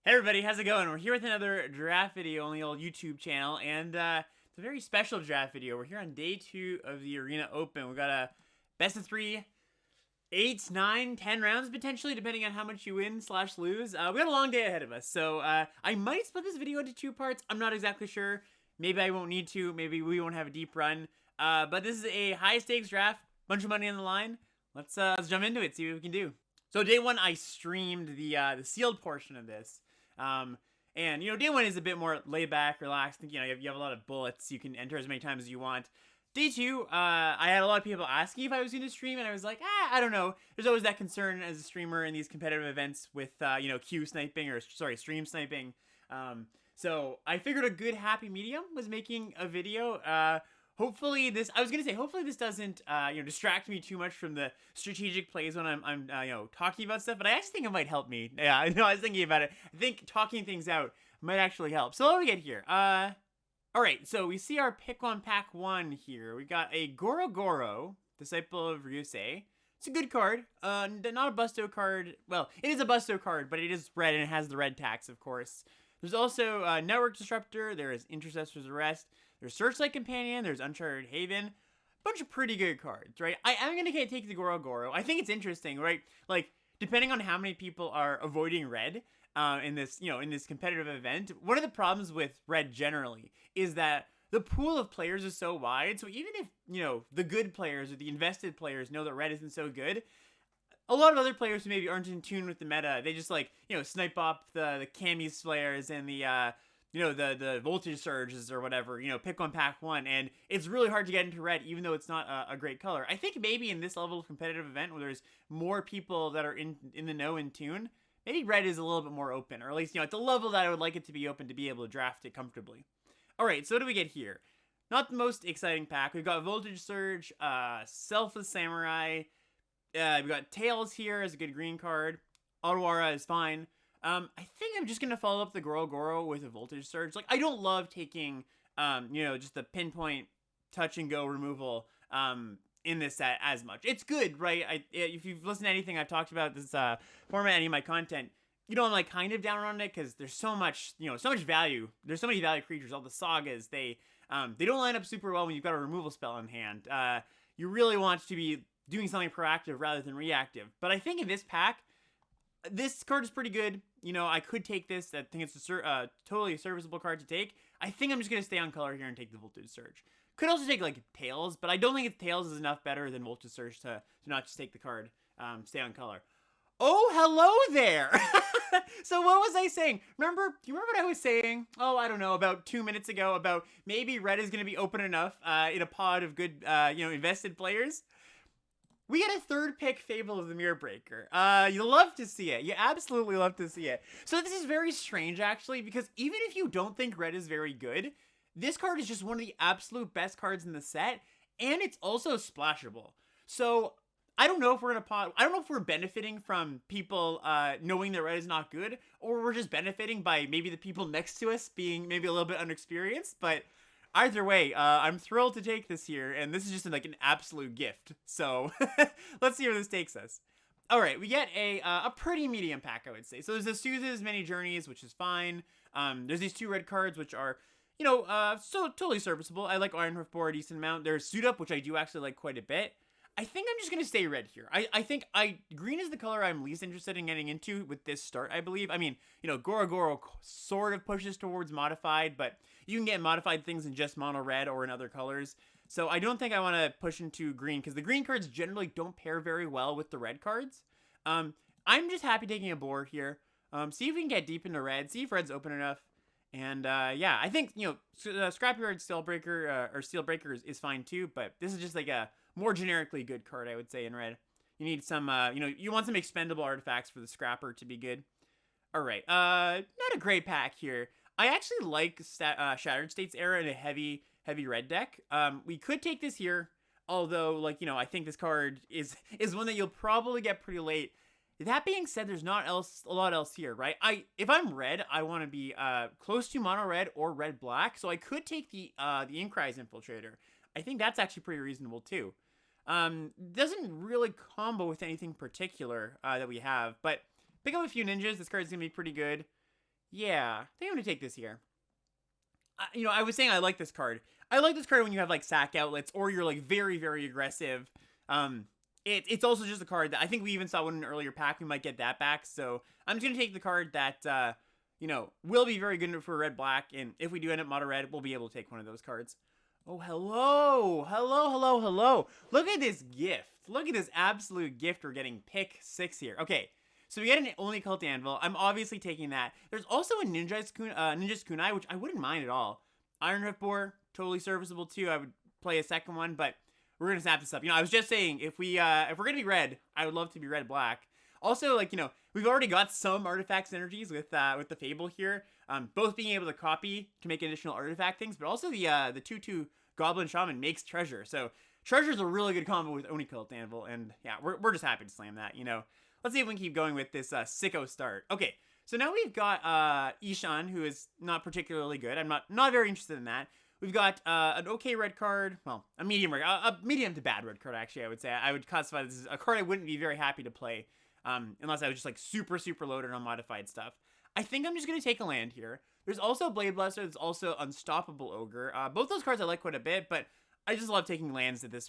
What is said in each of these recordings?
Hey everybody, how's it going? We're here with another draft video on the old YouTube channel, and it's a very special draft video. We're here on day 2 of the Arena Open. We've got a best of 3, 8, 9, 10 rounds potentially, depending on how much you win / lose. We got a long day ahead of us, so I might split this video into 2 parts. I'm not exactly sure. Maybe I won't need to. Maybe we won't have a deep run. But this is a high stakes draft, bunch of money on the line. Let's jump into it, see what we can do. So day 1, I streamed the sealed portion of this. And day 1 is a bit more laid back, relaxed. You have a lot of bullets. You can enter as many times as you want. Day 2, I had a lot of people asking if I was going to stream, and I was like, I don't know. There's always that concern as a streamer in these competitive events with, queue sniping, or sorry, stream sniping. So I figured a good happy medium was making a video. Hopefully this doesn't, distract me too much from the strategic plays when I'm talking about stuff, but I actually think it might help me. Yeah, I know, I was thinking about it. I think talking things out might actually help. So what do we get here? Alright, so we see our pick one, pack 1 here. We got a Goro, Disciple of Ryusei. It's a good card. Not a Busto card. Well, it is a Busto card, but it is red and it has the red tax, of course. There's also Network Disruptor. There is Intercessor's Arrest. There's Searchlight Companion. There's Uncharted Haven. Bunch of pretty good cards, right? I am going to take the Goro. I think it's interesting, right? Like, depending on how many people are avoiding red in this competitive event, one of the problems with red generally is that the pool of players is so wide. So even if, the good players or the invested players know that red isn't so good, a lot of other players who maybe aren't in tune with the meta, they just snipe up the Cami Slayers and the voltage surges or whatever, pick one, pack 1, and it's really hard to get into red, even though it's not a great color. I think maybe in this level of competitive event where there's more people that are in the know, in tune, maybe red is a little bit more open, or at least, at the level that I would like it to be open to be able to draft it comfortably. Alright, so what do we get here? Not the most exciting pack. We've got Voltage Surge, Selfless Samurai. We've got Tails here as a good green card. Otawara is fine. I think I'm just going to follow up the Goro with a Voltage Surge. Like, I don't love taking, just the pinpoint touch and go removal in this set as much. It's good, right? If you've listened to anything I've talked about this format, any of my content, I'm like kind of down on it because there's so much, so much value. There's so many value creatures. All the sagas, they don't line up super well when you've got a removal spell in hand. You really want to be doing something proactive rather than reactive. But I think in this pack, this card is pretty good. I could take this. I think it's a totally serviceable card to take. I think I'm just going to stay on color here and take the Voltage Surge. Could also take, Tails, but I don't think Tails is enough better than Voltage Surge to not just take the card, stay on color. Oh, hello there! So what was I saying? Do you remember what I was saying? Oh, I don't know, about 2 minutes ago, about maybe red is going to be open enough in a pod of good, invested players? We get a 3rd pick Fable of the Mirror Breaker. You love to see it. You absolutely love to see it. So this is very strange, actually, because even if you don't think red is very good, this card is just one of the absolute best cards in the set, and it's also splashable. So I don't know if we're in a pot. I don't know if we're benefiting from people knowing that red is not good, or we're just benefiting by maybe the people next to us being maybe a little bit unexperienced, but either way, I'm thrilled to take this here, and this is just an absolute gift. So let's see where this takes us. All right, we get a pretty medium pack, I would say. So there's the Suze's Many Journeys, which is fine. There's these 2 red cards, which are, so totally serviceable. I like Ironhoof Boar a decent amount. There's Suit Up, which I do actually like quite a bit. I think I'm just going to stay red here. I think green is the color I'm least interested in getting into with this start, I believe. I mean, Goro sort of pushes towards modified, but you can get modified things in just mono red or in other colors. So I don't think I want to push into green, because the green cards generally don't pair very well with the red cards. I'm just happy taking a board here. See if we can get deep into red, see if red's open enough. And yeah, I think, Scrapyard Steelbreaker or Steelbreaker is fine too, but this is just like a more generically good card, I would say, in red. You need some, you want some expendable artifacts for the Scrapper to be good. Alright, not a great pack here. I actually like Shattered States Era in a heavy red deck. We could take this here, although, I think this card is one that you'll probably get pretty late. That being said, there's not a lot else here, right? If I'm red, I want to be close to mono red or red black, so I could take the Inkrise Infiltrator. I think that's actually pretty reasonable too. Doesn't really combo with anything particular that we have, but pick up a few ninjas. This card's gonna be pretty good. Yeah, I think I'm gonna take this here. You know, I was saying I like this card. I like this card when you have like sack outlets or you're like very, very aggressive. It's also just a card that I think we even saw one in an earlier pack. We might get that back. So I'm just gonna take the card that you know, will be very good for red black. And if we do end up mono red, we'll be able to take one of those cards. Oh, hello, hello, hello, hello. Look at this gift. Look at this absolute gift. We're getting pick 6 here. Okay. So we get an only cult anvil. I'm obviously taking that. There's also a ninja's kunai, which I wouldn't mind at all. Iron Rift Boar, totally serviceable too. I would play a second one, but we're gonna snap this up. You know, I was just saying if we're gonna be red, I would love to be red black. Also, like, you know, we've already got some artifact synergies with the Fable here. Both being able to copy to make additional artifact things, but also the 2/2 Goblin Shaman makes treasure. So treasure's a really good combo with Oni Cult Anvil, and yeah, we're just happy to slam that, you know. Let's see if we can keep going with this sicko start. Okay, so now we've got Ishan, who is not particularly good. I'm not very interested in that. We've got an okay red card. Well, a medium to bad red card, actually, I would say. I would classify this as a card I wouldn't be very happy to play unless I was just like super, super loaded on modified stuff. I think I'm just going to take a land here. There's also Blade Blesser. There's also Unstoppable Ogre. Both those cards I like quite a bit, but I just love taking lands at this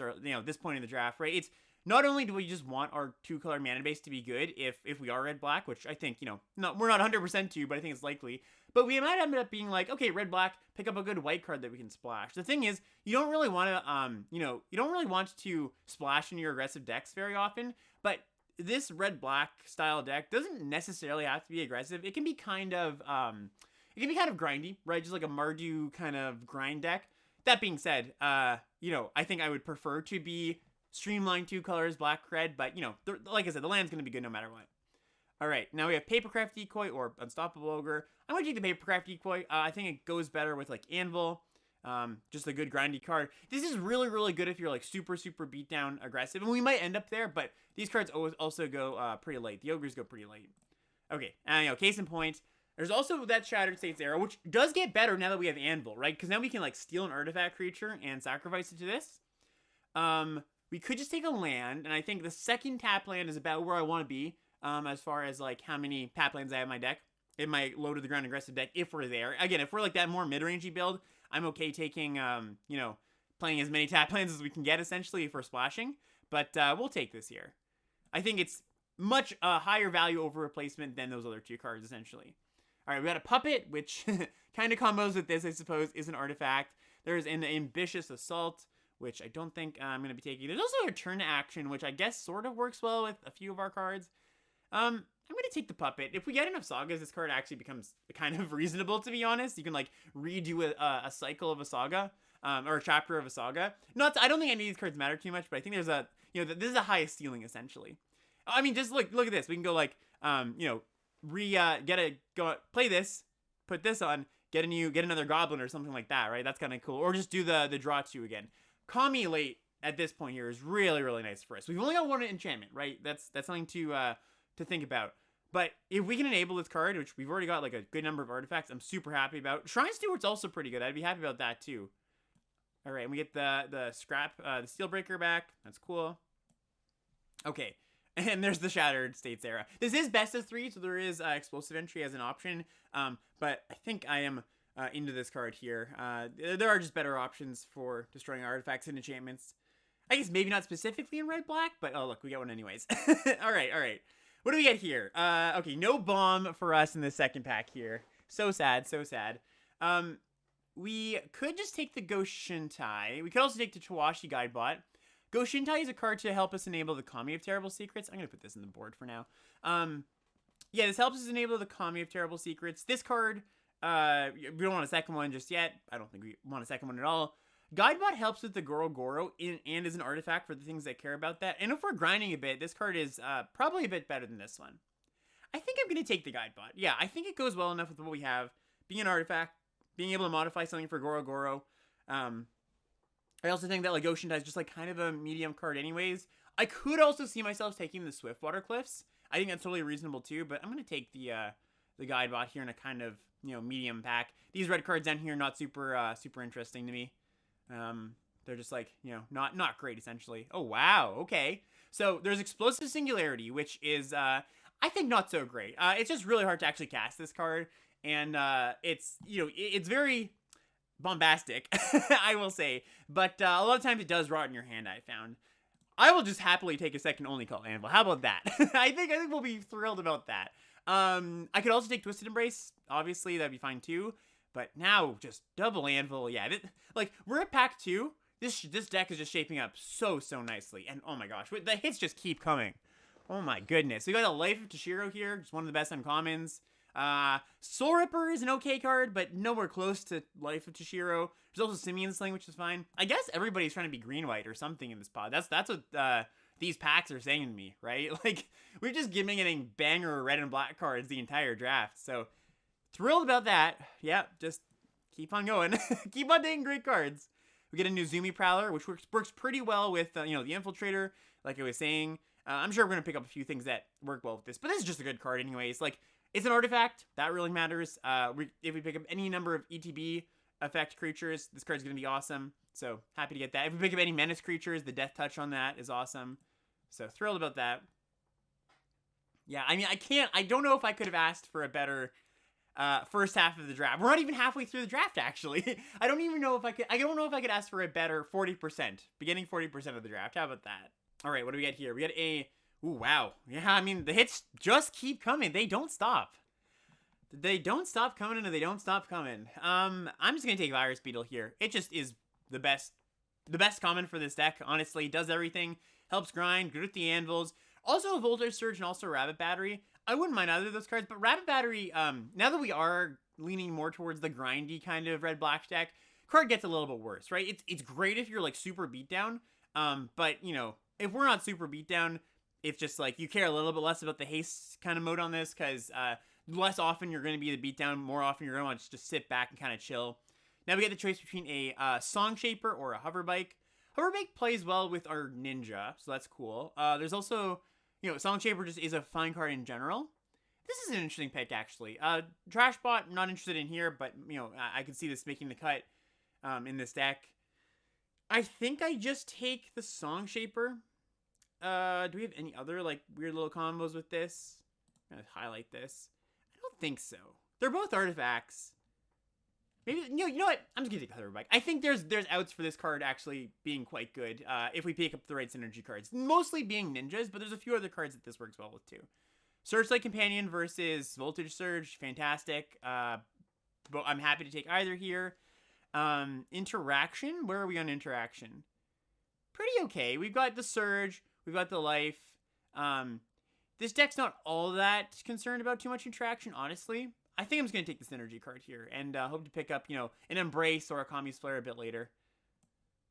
point in the draft, right? It's not only do we just want our 2-color mana base to be good if we are red-black, which I think, you know, we're not 100% to, but I think it's likely. But we might end up being like, okay, red-black, pick up a good white card that we can splash. The thing is, you don't really want to, you don't really want to splash in your aggressive decks very often, but this red-black style deck doesn't necessarily have to be aggressive. It can be kind of grindy, right? Just like a Mardu kind of grind deck. That being said, you know, I think I would prefer to be streamlined 2 colors, black, red, but, you know, like I said, the land's going to be good no matter what. All right, now we have Papercraft Decoy or Unstoppable Ogre. I'm going to take the Papercraft Decoy. I think it goes better with, like, Anvil. Just a good grindy card. This is really, really good if you're, like, super, super beatdown aggressive. And we might end up there, but these cards also go pretty late. The Ogres go pretty late. Okay, you know, case in point, there's also that Shattered States Arrow, which does get better now that we have Anvil, right? Because now we can, like, steal an artifact creature and sacrifice it to this. We could just take a land, and I think the second tap land is about where I want to be, as far as, like, how many tap lands I have in my deck, in my low to the ground aggressive deck, if we're there. Again, if we're, like, that more mid-rangey build, I'm okay taking, you know, playing as many tap lands as we can get, essentially, if we're splashing. But we'll take this here. I think it's much higher value over replacement than those other 2 cards, essentially. All right, we got a Puppet, which kind of combos with this, I suppose, is an artifact. There's an Ambitious Assault, which I don't think I'm going to be taking. There's also a turn to action, which I guess sort of works well with a few of our cards. I'm going to take the Puppet. If we get enough Sagas, this card actually becomes kind of reasonable, to be honest. You can, like, redo a cycle of a Saga, or a chapter of a Saga. I don't think any of these cards matter too much, but I think there's a, you know, this is the highest ceiling, essentially. I mean, just look at this. We can go, like, you know, play this, put this on, get another Goblin or something like that, right? That's kind of cool. Or just do the draw 2 again. Kami late at this point here is really, really nice for us. We've only got 1 enchantment, right? That's something to think about. But if we can enable this card, which we've already got like a good number of artifacts, I'm super happy about. Shrine Steward's also pretty good. I'd be happy about that too. All right, and we get the Steelbreaker back. That's cool. Okay, and there's the Shattered States Era. This is best of 3, so there is explosive entry as an option. But I think I am into this card here. There are just better options for destroying artifacts and enchantments. I guess maybe not specifically in red-black, but oh look, we got one anyways. all right. What do we get here? Okay, no bomb for us in the second pack here. So sad. We could just take the Ghost Shintai. We could also take the Tawashi Guidebot. Ghost Shintai is a card to help us enable the Kami of Terrible Secrets. I'm going to put this in the board for now. Yeah, this helps us enable the Kami of Terrible Secrets. This card, we don't want a second one just yet. I don't think we want a second one at all. Guidebot helps with the Goro and is an artifact for the things that care about that. And if we're grinding a bit, this card is probably a bit better than this one. I think I'm going to take the Guidebot. Yeah, I think it goes well enough with what we have. Being an artifact, being able to modify something for Goro. I also think that like Ocean is just like kind of a medium card anyways. I could also see myself taking the Swiftwater Cliffs. I think that's totally reasonable too, but I'm going to take the Guidebot here in a kind of, you know, medium pack. These red cards down here not super interesting to me. They're just like, you know, not great essentially. Oh wow, okay. So there's Explosive Singularity, which is I think not so great. It's just really hard to actually cast this card. and it's it's very bombastic, I will say, but a lot of times it does rot in your hand. I found. I will just happily take a second only call Anvil. How about that? I think we'll be thrilled about that. I could also take Twisted Embrace. Obviously, that'd be fine too. But now, just double Anvil. Yeah, like, we're at pack 2. This deck is just shaping up so nicely. And oh my gosh, the hits just keep coming. Oh my goodness. We got a Life of Toshiro here. Just one of the best uncommons. Soul Ripper is an okay card, but nowhere close to Life of Toshiro. There's also Simian Sling, which is fine. I guess everybody's trying to be green-white or something in this pod. That's what these packs are saying to me, right? Like, we're just getting banger red and black cards the entire draft. So, thrilled about that. Yeah, just keep on going. Keep on taking great cards. We get a new Zumi Prowler, which works pretty well with, the Infiltrator, like I was saying. I'm sure we're going to pick up a few things that work well with this, but this is just a good card anyways. Like, it's an artifact. That really matters. If we pick up any number of ETB effect creatures, this card's going to be awesome. So, happy to get that. If we pick up any Menace creatures, the Death Touch on that is awesome. So, thrilled about that. Yeah, I mean, I don't know if I could have asked for a better first half of the draft. We're not even halfway through the draft, actually. I don't know if I could ask for a better 40%, beginning 40% of the draft. How about that? All right, what do we get here? We got a, ooh, wow. Yeah, I mean, the hits just keep coming. They don't stop. They don't stop coming, and they don't stop coming. I'm just going to take Virus Beetle here. It just is the best common for this deck, honestly. Does everything. Helps grind, good with the anvils. Also a Voltage Surge and also Rabbit Battery. I wouldn't mind either of those cards, but Rabbit Battery, now that we are leaning more towards the grindy kind of red-black deck, card gets a little bit worse, right? It's great if you're, like, super beatdown, but, if we're not super beatdown, it's just, like, you care a little bit less about the haste kind of mode on this, because less often you're going to be the beatdown, more often you're going to want to just sit back and kind of chill. Now we get the choice between a Song Shaper or a Hover Bike. Hover Bike plays well with our Ninja, so that's cool. There's also, Song Shaper just is a fine card in general. This is an interesting pick, actually. Trashbot, not interested in here, but, I could see this making the cut in this deck. I think I just take the Song Shaper. Do we have any other, like, weird little combos with this? I'm gonna highlight this. I don't think so. They're both artifacts. Maybe, you know what? I'm just gonna take the Hover Bike. I think there's outs for this card actually being quite good if we pick up the right synergy cards. Mostly being ninjas, but there's a few other cards that this works well with too. Searchlight Companion versus Voltage Surge, fantastic. But I'm happy to take either here. Interaction, where are we on interaction? Pretty okay. We've got the Surge, we've got the Life. This deck's not all that concerned about too much interaction, honestly. I think I'm just going to take this energy card here and hope to pick up, an Embrace or a Kami's Flare a bit later.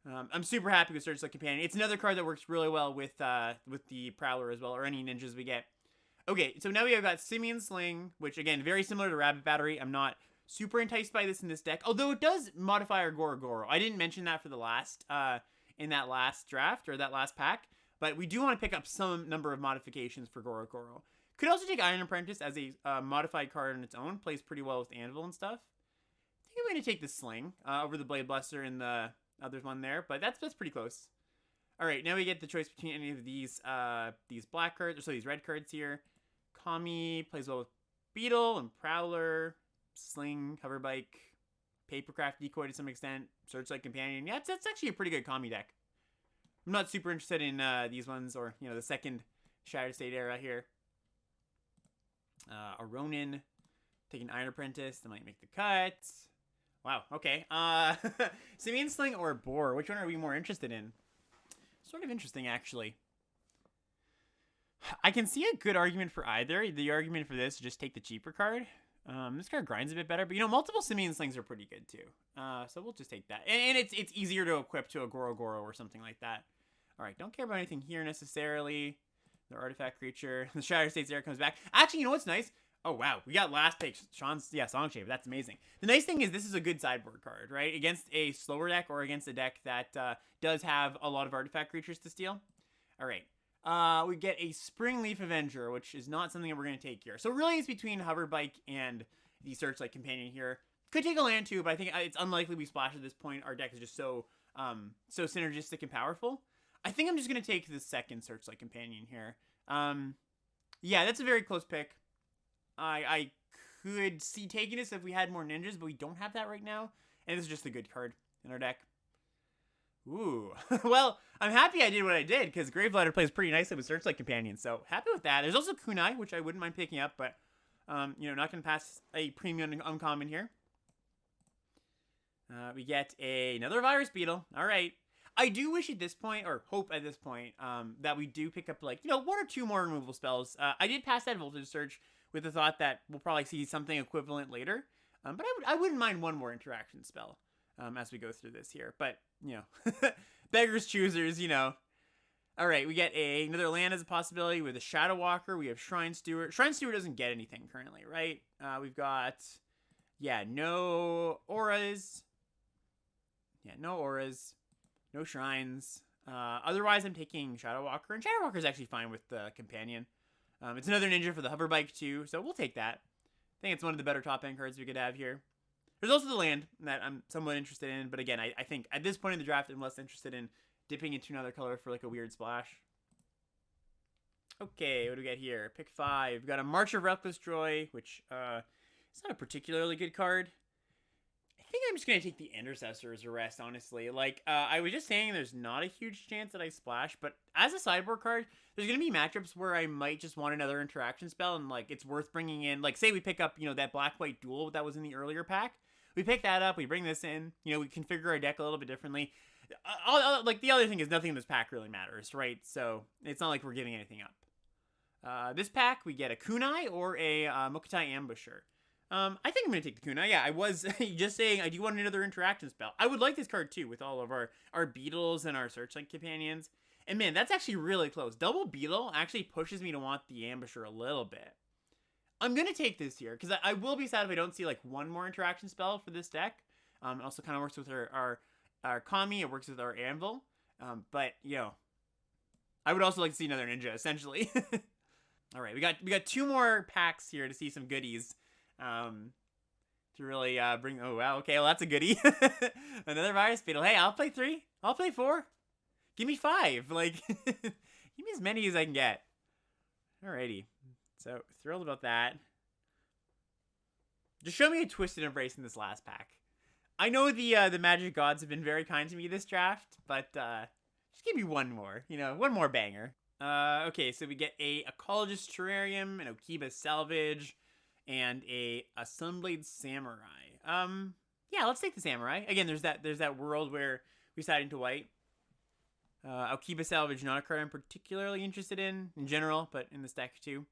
I'm super happy with Searchlight Companion. It's another card that works really well with the Prowler as well, or any ninjas we get. Okay, so now we have got Simian Sling, which, again, very similar to Rabbit Battery. I'm not super enticed by this in this deck, although it does modify our Goro. I didn't mention that for the last, in that last draft, or that last pack, but we do want to pick up some number of modifications for Goro. Could also take Iron Apprentice as a modified card on its own. Plays pretty well with Anvil and stuff. I think I'm going to take the Sling over the Blade Buster and the other one there, but that's pretty close. All right, now we get the choice between any of these black cards, or so these red cards here. Kami plays well with Beetle and Prowler, Sling, Hover Bike, Papercraft Decoy to some extent, Searchlight Companion. Yeah, that's actually a pretty good Kami deck. I'm not super interested in these ones, or the second Shattered State era here. A Ronin, taking Iron Apprentice, that might make the cut. Wow, okay. Simian Sling or Boar, which one are we more interested in? Sort of interesting, actually. I can see a good argument for either. The argument for this is just take the cheaper card. This card grinds a bit better, but multiple Simian Slings are pretty good too. So we'll just take that. And it's easier to equip to a Goro or something like that. Alright, don't care about anything here necessarily. The artifact creature. The Shattered States Air comes back. Actually, you know what's nice? Oh, wow. We got last pick. Song Shaper. That's amazing. The nice thing is this is a good sideboard card, right? Against a slower deck or against a deck that does have a lot of artifact creatures to steal. All right. We get a Springleaf Avenger, which is not something that we're going to take here. So really it's between Hover Bike and the Searchlight Companion here. Could take a land too, but I think it's unlikely we splash at this point. Our deck is just so synergistic and powerful. I think I'm just going to take the second Searchlight Companion here. Yeah, that's a very close pick. I could see taking this if we had more ninjas, but we don't have that right now. And this is just a good card in our deck. Ooh. Well, I'm happy I did what I did, because Gravelighter plays pretty nicely with Searchlight Companion, so happy with that. There's also Kunai, which I wouldn't mind picking up, but, you know, not going to pass a premium uncommon here. We get another Virus Beetle. All right. I do wish at this point, or hope at this point, that we do pick up, like, you know, 1 or 2 more removal spells. I did pass that Voltage Surge with the thought that we'll probably see something equivalent later. But I wouldn't mind 1 more interaction spell as we go through this here. But, you know, beggars choosers, you know. All right, we get another land as a possibility with a Shadow Walker. We have Shrine Steward. Shrine Steward doesn't get anything currently, right? We've got, yeah, no auras. Yeah, no auras. No shrines. Otherwise, I'm taking Shadow Walker. And Shadow Walker is actually fine with the Companion. It's another ninja for the hover bike, too. So we'll take that. I think it's one of the better top-end cards we could have here. There's also the land that I'm somewhat interested in. But again, I think at this point in the draft, I'm less interested in dipping into another color for like a weird splash. Okay, what do we got here? Pick 5. We've got a March of Reckless Joy, which it's not a particularly good card. I think I'm just going to take the Intercessor as a rest, honestly. Like, I was just saying there's not a huge chance that I splash, but as a sideboard card, there's going to be matchups where I might just want another interaction spell, and, like, it's worth bringing in. Like, say we pick up, you know, that black-white duel that was in the earlier pack. We pick that up, we bring this in, you know, we configure our deck a little bit differently. Like, the other thing is nothing in this pack really matters, right? So, it's not like we're giving anything up. This pack, we get a Kunai or a Mokutai Ambusher. I think I'm going to take the Kunai. Yeah, I was just saying I do want another interaction spell. I would like this card, too, with all of our Beetles and our Searchlight Companions. And, man, that's actually really close. Double Beetle actually pushes me to want the Ambusher a little bit. I'm going to take this here, because I will be sad if I don't see, like, 1 more interaction spell for this deck. It also kind of works with our Kami. It works with our Anvil. But, you know, I would also like to see another Ninja, essentially. All right, we got 2 more packs here to see some goodies. To really bring. Oh wow, okay, well that's a goodie. Another Virus Beetle. Hey, I'll play 3. I'll play 4. Give me 5. Like, give me as many as I can get. Alrighty. So thrilled about that. Just show me a Twisted Embrace in this last pack. I know the Magic Gods have been very kind to me this draft, but just give me 1 more. You know, 1 more banger. Okay, so we get a Ecologist Terrarium, an Okiba Salvage, and a Sunblade Samurai. Yeah, let's take the Samurai. Again, there's that world where we side into white. Okiba Salvage, not a card I'm particularly interested in general, but in this deck too.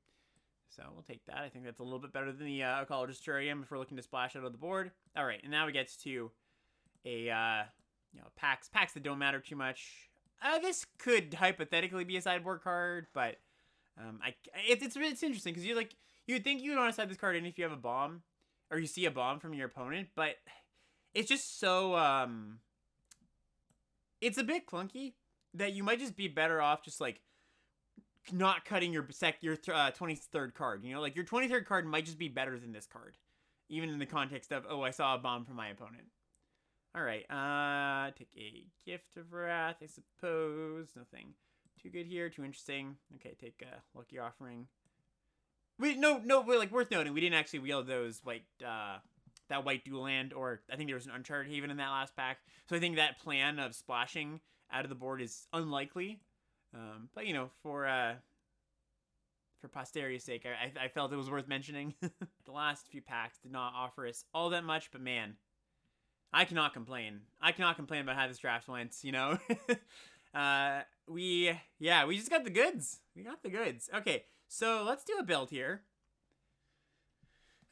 So we'll take that. I think that's a little bit better than the Ecologist Terrarium if we're looking to splash out of the board. All right, and now we get to a you know, packs that don't matter too much. This could hypothetically be a sideboard card, but it's interesting because you'd think you would want to side this card in if you have a bomb, or you see a bomb from your opponent, but it's just so it's a bit clunky that you might just be better off just like not cutting your 23rd card. You know, like your 23rd card might just be better than this card, even in the context of, oh, I saw a bomb from my opponent. All right, take a Gift of Wrath, I suppose. Nothing too good here, too interesting. Okay, take a Lucky Offering. Like worth noting, we didn't actually wield those white, that white dual land, or I think there was an Uncharted Haven in that last pack. So I think that plan of splashing out of the board is unlikely. But you know, for posterity's sake, I felt it was worth mentioning. The last few packs did not offer us all that much, but man, I cannot complain. I cannot complain about how this draft went, you know? We just got the goods. We got the goods. Okay, so let's do a build here.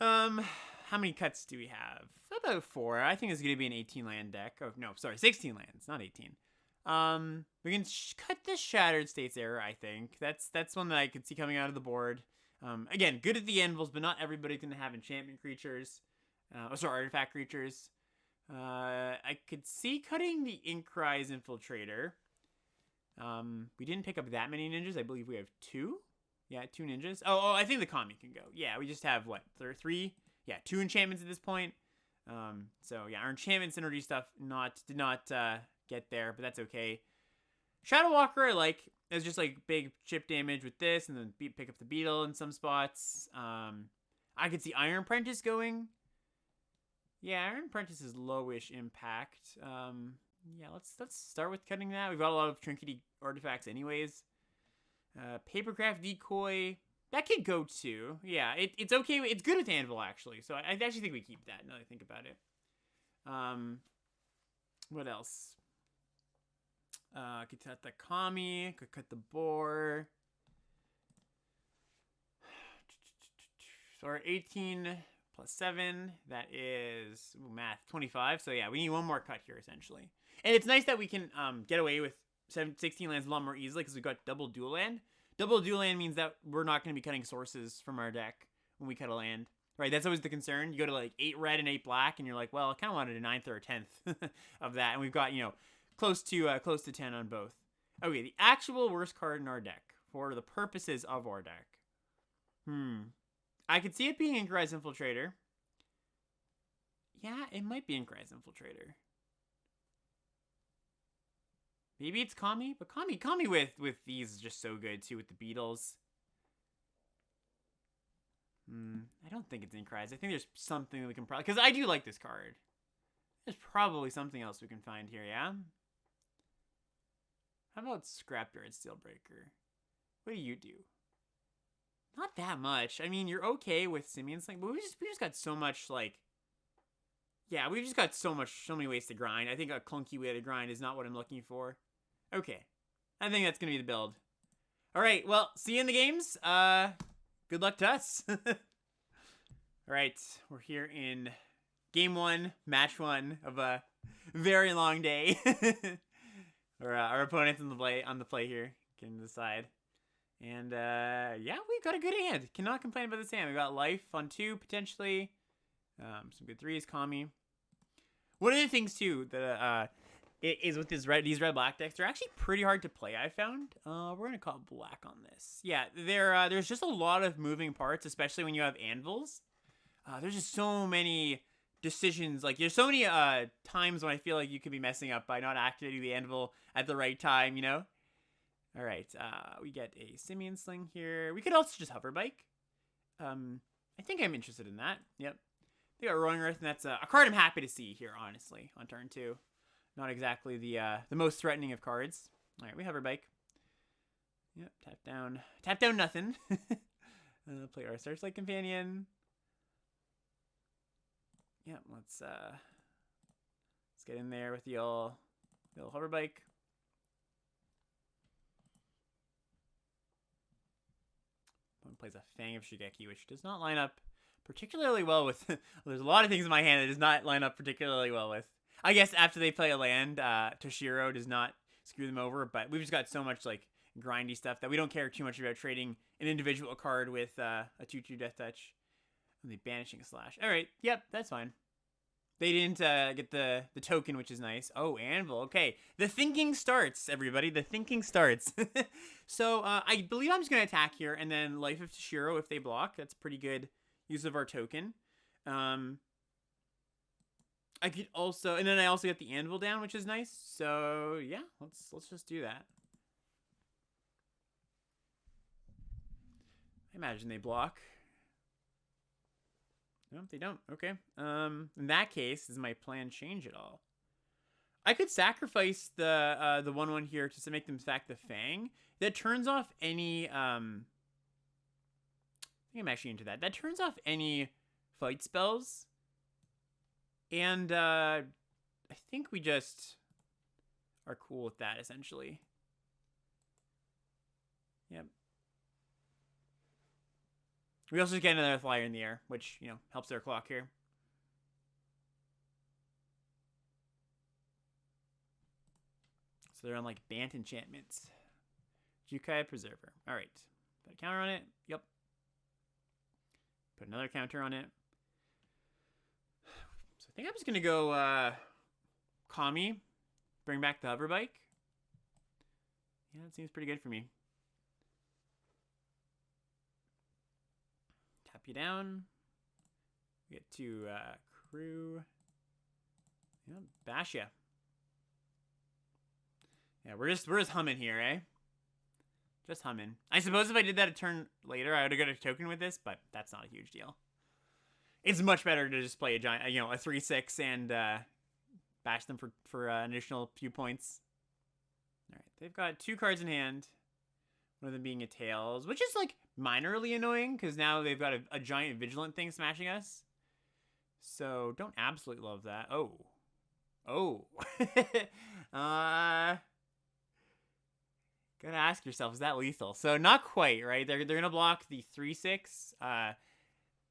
How many cuts do we have? About 4. I think it's going to be an 18-land deck. Oh, no, sorry, 16 lands, not 18. We can cut this Shattered States Error, I think. That's one that I could see coming out of the board. Again, good at the anvils, but not everybody's going to have enchantment creatures. Artifact creatures. I could see cutting the Inkrise Infiltrator. We didn't pick up that many ninjas. I believe we have 2. Yeah, 2 ninjas. Oh, I think the Kami can go. Yeah, we just have, what, 3? Yeah, 2 enchantments at this point. So, yeah, our enchantment synergy stuff did not get there, but that's okay. Shadow Walker, I like. It's just, like, big chip damage with this, and then pick up the Beetle in some spots. I could see Iron Apprentice going. Yeah, Iron Apprentice is lowish impact. Yeah, let's start with cutting that. We've got a lot of trinkety artifacts anyways. Papercraft Decoy. That could go too. Yeah, it's okay. It's good with Anvil, actually. So I actually think we keep that, now that I think about it. What else? Could cut the Kami. Could cut the Boar. So our 18 plus 7, that is, math, 25. So yeah, we need one more cut here, essentially. And it's nice that we can get away with 16 lands a lot more easily because we've got double dual land. Double dual land means that we're not going to be cutting sources from our deck when we cut a land. Right, that's always the concern. You go to like 8 red and 8 black, and you're like, well, I kind of wanted a 9th or a 10th of that. And we've got, you know, close to 10 on both. Okay, the actual worst card in our deck for the purposes of our deck. I could see it being Inkarise Infiltrator. Yeah, it might be Inkarise Infiltrator. Maybe it's Kami, but Kami with these is just so good too with the Beetles. I don't think it's Inkrise. I think there's something that we can probably... Because I do like this card. There's probably something else we can find here, yeah? How about Scrapyard Steelbreaker? What do you do? Not that much. I mean, you're okay with Simian Sling, but we just got so much, like... Yeah, we've just got so many ways to grind. I think a clunky way to grind is not what I'm looking for. Okay. I think that's going to be the build. Alright, well, see you in the games. Good luck to us. Alright, we're here in game 1, match 1 of a very long day. Our opponent's on the play here. Getting to the side. And, yeah, we've got a good hand. Cannot complain about this hand. We got life on 2, potentially. Some good 3s, Kami. One of the things, too, that, is with these red-black decks, they're actually pretty hard to play, I found. We're going to call black on this. Yeah, there's just a lot of moving parts, especially when you have anvils. There's just so many decisions. Like, there's so many times when I feel like you could be messing up by not activating the anvil at the right time, you know? All right, we get a Simian Sling here. We could also just Hover Bike. I think I'm interested in that. Yep. They got Roaring Earth, and that's a card I'm happy to see here, honestly, on turn 2. Not exactly the most threatening of cards. All right, we Hover Bike. Yep, tap down nothing. Play our Searchlight Companion. Yep, let's get in there with the old Hover Bike. One plays a Fang of Shigeki, which does not line up particularly well with... There's a lot of things in my hand that does not line up particularly well with. I guess after they play a land, Toshiro does not screw them over, but we've just got so much, like, grindy stuff that we don't care too much about trading an individual card with a 2/2 Death Touch. And the Banishing Slash. Alright, yep, that's fine. They didn't get the token, which is nice. Oh, Anvil, okay. The thinking starts, everybody. The thinking starts. So, I believe I'm just going to attack here, and then Life of Toshiro if they block. That's pretty good use of our token. I could also, and then I also get the Anvil down, which is nice. So yeah, let's just do that. I imagine they block. No, they don't. Okay. In that case, does my plan change at all? I could sacrifice the 1/1 here just to make them sack the Fang. That turns off any I think I'm actually into that. That turns off any fight spells. And I think we just are cool with that, essentially. Yep. We also get another flyer in the air, which, you know, helps their clock here. So they're on, like, Bant enchantments. Jukai Preserver. Alright. Put a counter on it. Yep. Put another counter on it. So I think I'm just going to go Kami. Bring back the Hover Bike. Yeah, that seems pretty good for me. Tap you down. We get to crew. Yeah, bash ya. Yeah, we're just humming here, eh? Just humming. I suppose if I did that a turn later, I would have got a token with this, but that's not a huge deal. it's much better to just play a giant, you know, a 3/6 and bash them for an additional few points. All right, they've got 2 cards in hand. One of them being a Tails, which is like minorly annoying because now they've got a giant Vigilant thing smashing us. So don't absolutely love that. Oh. Gotta ask yourself, is that lethal? So not quite, right? They're gonna block the 3/6.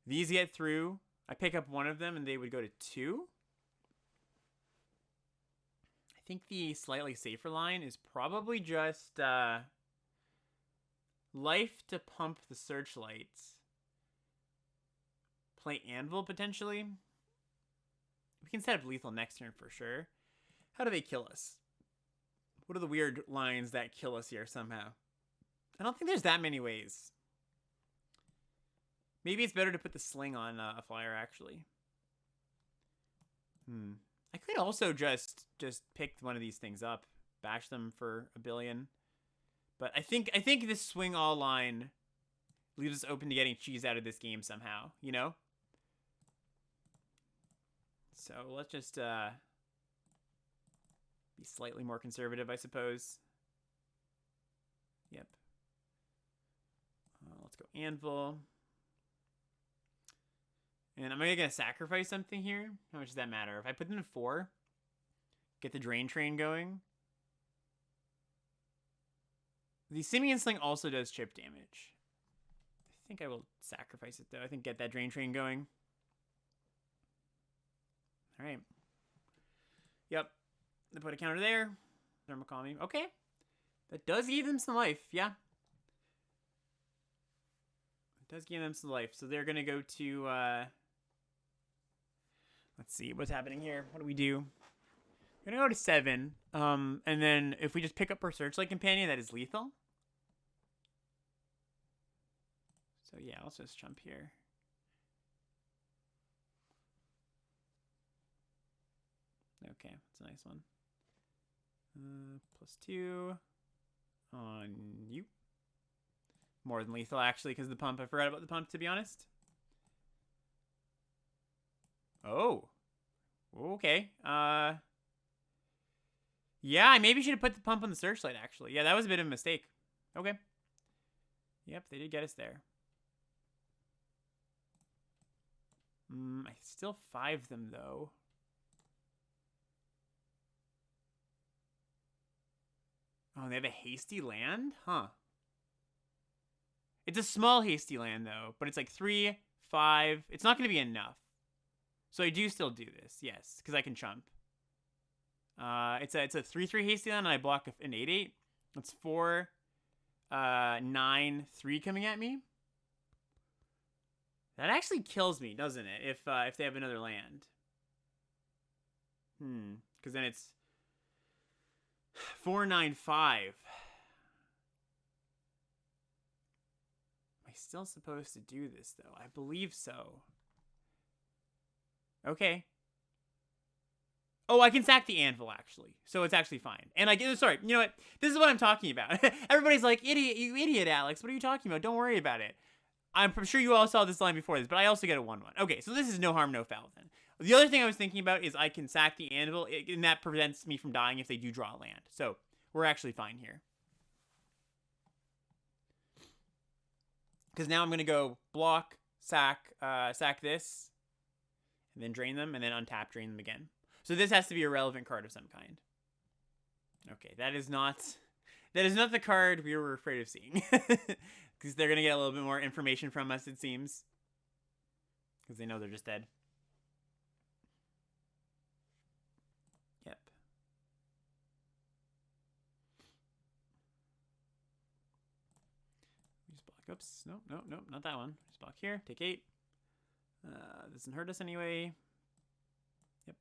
These get through. I pick up one of them and they would go to 2. I think the slightly safer line is probably just life to pump the Searchlights. Play Anvil potentially. We can set up lethal next turn for sure. How do they kill us? What are the weird lines that kill us here somehow? I don't think there's that many ways. Maybe it's better to put the sling on a flyer, actually. I could also just pick one of these things up, bash them for a billion. But I think this swing all line leaves us open to getting cheese out of this game somehow, you know? So let's just be slightly more conservative, I suppose. Yep. Let's go Anvil. And am I going to sacrifice something here? How much does that matter? If I put them in 4, get the Drain Train going. The Simian Sling also does chip damage. I think I will sacrifice it, though. I think get that Drain Train going. All right. Yep. They put a counter there. Thermocalming. Okay. That does give them some life. Yeah. It does give them some life. So they're going to go to... let's see. What's happening here? What do we do? We're going to go to 7. And then if we just pick up our Searchlight Companion, that is lethal. So yeah, let's just jump here. Okay, that's a nice one. +2 on you. More than lethal, actually, because of the pump. I forgot about the pump, to be honest. Oh. Okay. Yeah, I maybe should have put the pump on the Searchlight, actually. Yeah, that was a bit of a mistake. Okay. Yep, they did get us there. I still 5 them, though. Oh, they have a hasty land? Huh. It's a small hasty land, though. But it's like 3, 5. It's not going to be enough. So I do still do this, yes. Because I can chump. It's a 3/3 hasty land, and I block an 8/8. That's 4, 9, 3 coming at me. That actually kills me, doesn't it? If they have another land. Because then it's 4, 9, 5. Am I still supposed to do this, though? I believe so. Okay. Oh, I can sack the Anvil, actually. So it's actually fine. And sorry, you know what? This is what I'm talking about. Everybody's like, idiot, you idiot, Alex. What are you talking about? Don't worry about it. I'm sure you all saw this line before this, but I also get a 1/1. Okay, so this is no harm, no foul then. The other thing I was thinking about is I can sack the Anvil, and that prevents me from dying if they do draw a land. So we're actually fine here. Because now I'm going to go block, sack this, and then drain them, and then untap, drain them again. So this has to be a relevant card of some kind. Okay, that is not the card we were afraid of seeing. Because they're going to get a little bit more information from us, it seems. Because they know they're just dead. Yep. Just block. Oops. Nope, not that one. Just block here. Take 8. Doesn't hurt us anyway. Yep.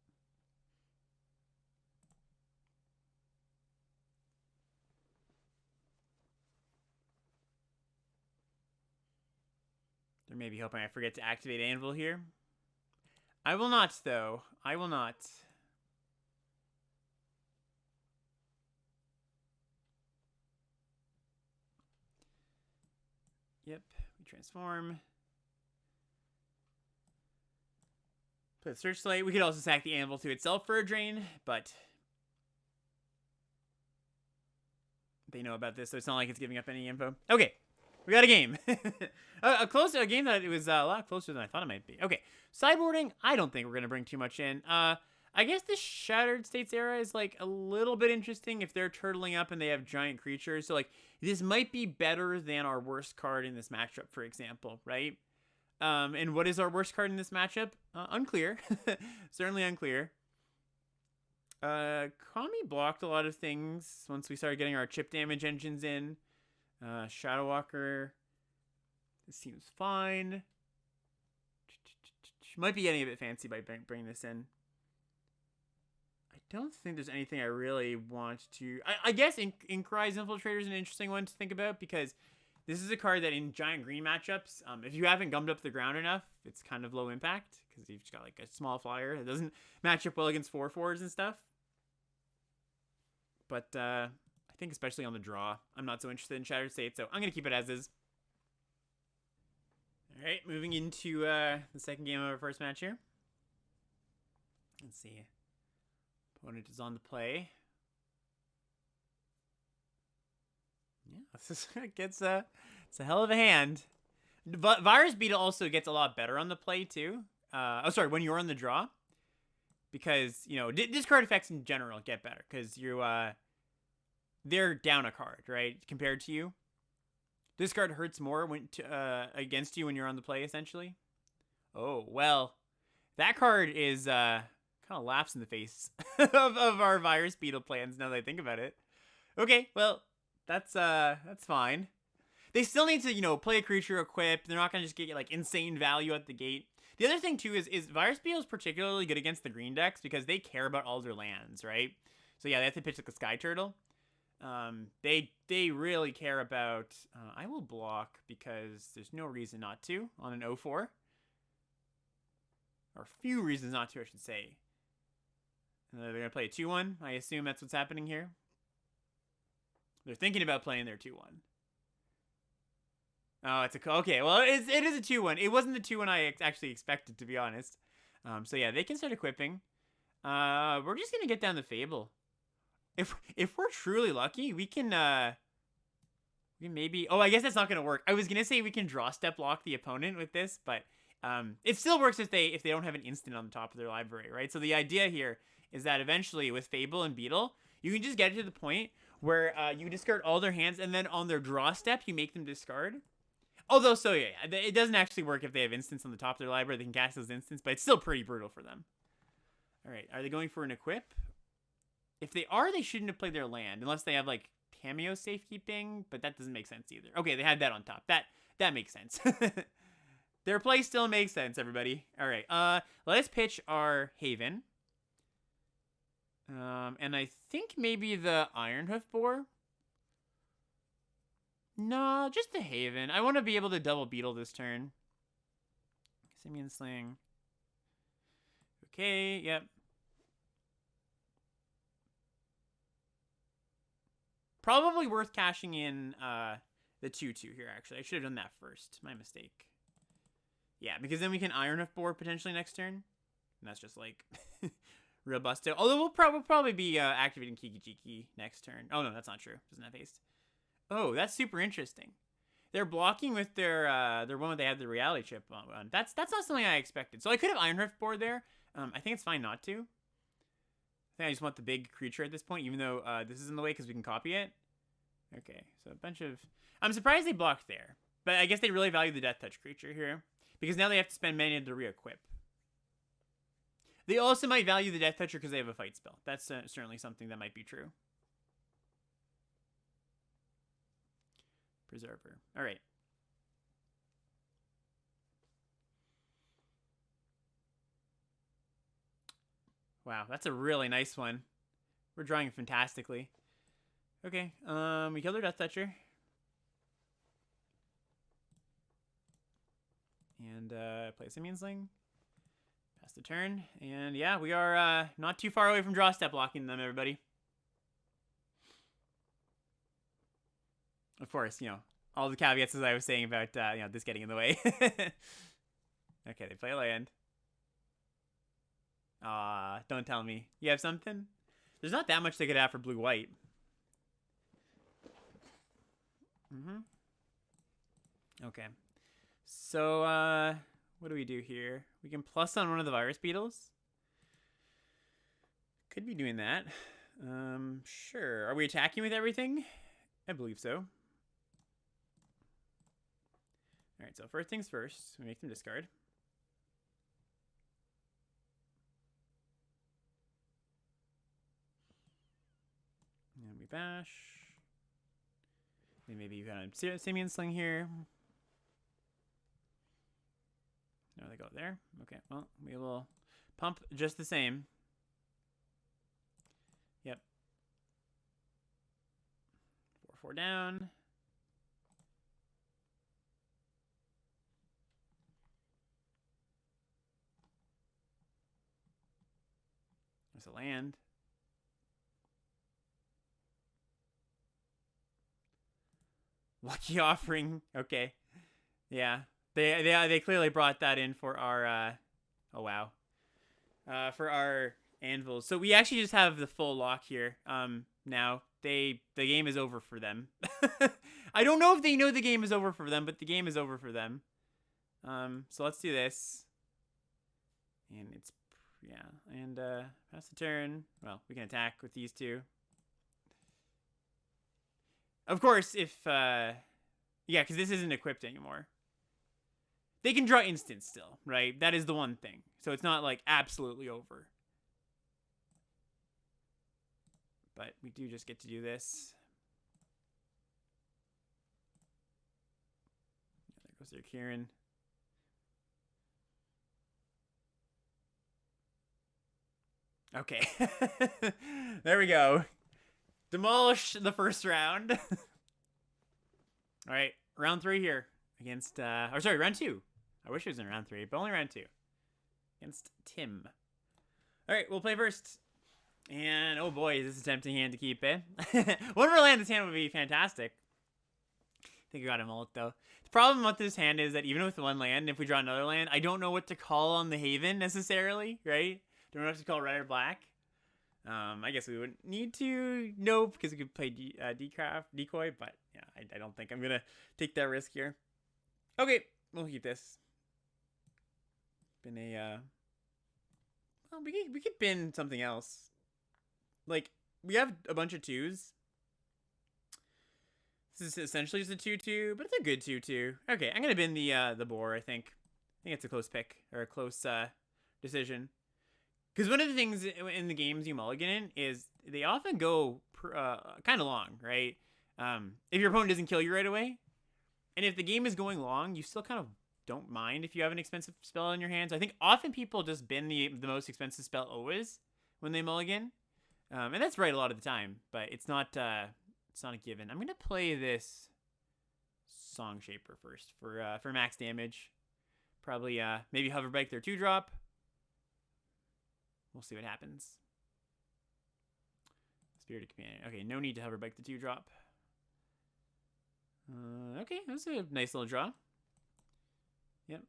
They're maybe hoping I forget to activate Anvil here. I will not, though. I will not. Yep. We transform. Play the Searchlight. We could also sack the Anvil to itself for a drain, but they know about this, so it's not like it's giving up any info. Okay, we got a game. a game that it was a lot closer than I thought it might be. Okay, sideboarding. I don't think we're gonna bring too much in. I guess the Shattered States era is like a little bit interesting if they're turtling up and they have giant creatures. So like this might be better than our worst card in this matchup, for example, right? And what is our worst card in this matchup? Unclear. Certainly unclear. Kami blocked a lot of things once we started getting our chip damage engines in. Shadow Walker. This seems fine. Might be getting a bit fancy by bringing this in. I don't think there's anything I really want to... I guess Inkai's Infiltrator is an interesting one to think about because this is a card that in giant green matchups, if you haven't gummed up the ground enough, it's kind of low impact because you've just got like a small flyer. It doesn't match up well against 4/4s and stuff. But I think especially on the draw, I'm not so interested in Shattered State, so I'm going to keep it as is. All right, moving into the second game of our first match here. Let's see. Opponent is on the play. Yeah, this gets it's a hell of a hand. But Virus Beetle also gets a lot better on the play too. When you're on the draw, because you know discard effects in general get better because you they're down a card, right? Compared to you, this card hurts more when against you when you're on the play essentially. Oh well, that card is kind of laughs in the face of our Virus Beetle plans now that I think about it. Okay, well. That's fine. They still need to, you know, play a creature equip. They're not going to just get, like, insane value at the gate. The other thing, too, is Virus Beetle is particularly good against the green decks because they care about all their lands, right? So, yeah, they have to pitch, like, a Sky Turtle. They really care about... I will block because there's no reason not to on an 0-4. Or a few reasons not to, I should say. They're going to play a 2-1. I assume that's what's happening here. They're thinking about playing their 2-1. Oh, it's a... Okay, well, it is a 2-1. It wasn't the 2-1 I actually expected, to be honest. So, yeah, they can start equipping. We're just going to get down the Fable. If we're truly lucky, we can maybe... Oh, I guess that's not going to work. I was going to say we can draw step lock the opponent with this, but it still works if they don't have an instant on the top of their library, right? So the idea here is that eventually with Fable and Beetle, you can just get it to the point where you discard all their hands, and then on their draw step, you make them discard. Although, so yeah, it doesn't actually work if they have instants on the top of their library. They can cast those instants, but it's still pretty brutal for them. All right, are they going for an equip? If they are, they shouldn't have played their land, unless they have, like, Cameo Safekeeping, but that doesn't make sense either. Okay, they had that on top. That makes sense. Their play still makes sense, everybody. All right, let's pitch our Haven. And I think maybe the Ironhoof Boar. No, just the Haven. I want to be able to double Beetle this turn. Simian Sling. Okay, yep. Probably worth cashing in the 2/2 here, actually. I should have done that first. My mistake. Yeah, because then we can Ironhoof Boar potentially next turn. And that's just like... real busto. Although we'll probably be activating Kiki-Jiki next turn. Oh, no, that's not true. Doesn't have haste. Oh, that's super interesting. They're blocking with their one where they have the reality chip on. That's not something I expected. So I could have Ironhoof Board there. I think it's fine not to. I think I just want the big creature at this point, even though this is in the way because we can copy it. Okay, so a bunch of... I'm surprised they blocked there. But I guess they really value the Death Touch creature here. Because now they have to spend mana to re-equip. They also might value the Death Toucher because they have a fight spell. That's certainly something that might be true. Preserver. All right. Wow, that's a really nice one. We're drawing fantastically. Okay, we killed our Death Toucher. And play a Simian Sling. Pass the turn. And yeah, we are not too far away from draw step locking them, everybody. Of course, you know, all the caveats as I was saying about, you know, this getting in the way. Okay, they play a land. Don't tell me. You have something? There's not that much they could have for blue-white. Okay. So, what do we do here? We can plus on one of the virus beetles. Could be doing that. Sure. Are we attacking with everything? I believe so. Alright, so first things first. We make them discard. And we bash. And maybe you got a Simeon Sling here. No, they go there. Okay, well, we will pump just the same. Yep. 4 down. There's a land. Lucky offering. Okay. Yeah. They clearly brought that in for our oh wow. For our anvils. So we actually just have the full lock here. Now the game is over for them. I don't know if they know the game is over for them, but the game is over for them. So let's do this. And it's and pass the turn. Well, we can attack with these two. Of course, if yeah, because this isn't equipped anymore. They can draw instants still, right? That is the one thing. So it's not like absolutely over. But we do just get to do this. There goes their Kieran. Okay. There we go. Demolish the first round. All right, round 3 here against or sorry, round 2. I wish it was in round 3, but only round 2 against Tim. All right, we'll play first. And oh boy, is this a tempting hand to keep, eh? One more land this hand would be fantastic. I think I got a mullet though. The problem with this hand is that even with one land, if we draw another land, I don't know what to call on the Haven necessarily, right? Don't know what to call red or black. I guess we wouldn't need to know because we could play decoy, but yeah, I don't think I'm gonna take that risk here. Okay, we'll keep this. Bin a well, we could bin something else. Like we have a bunch of 2s. This is essentially just a 2/2, but it's a good 2/2. Okay, I'm gonna bin the boar. I think it's a close pick or a close decision. Because one of the things in the games you mulligan in is they often go kind of long, right? If your opponent doesn't kill you right away, and if the game is going long, you still kind of don't mind if you have an expensive spell in your hands. I think often people just bin the most expensive spell always when they mulligan, and that's right a lot of the time. But it's not a given. I'm gonna play this Song Shaper first for max damage. Probably maybe Hoverbike their 2-drop. We'll see what happens. Spirited Companion. Okay, no need to Hoverbike the 2-drop. Okay, that was a nice little draw. Yep.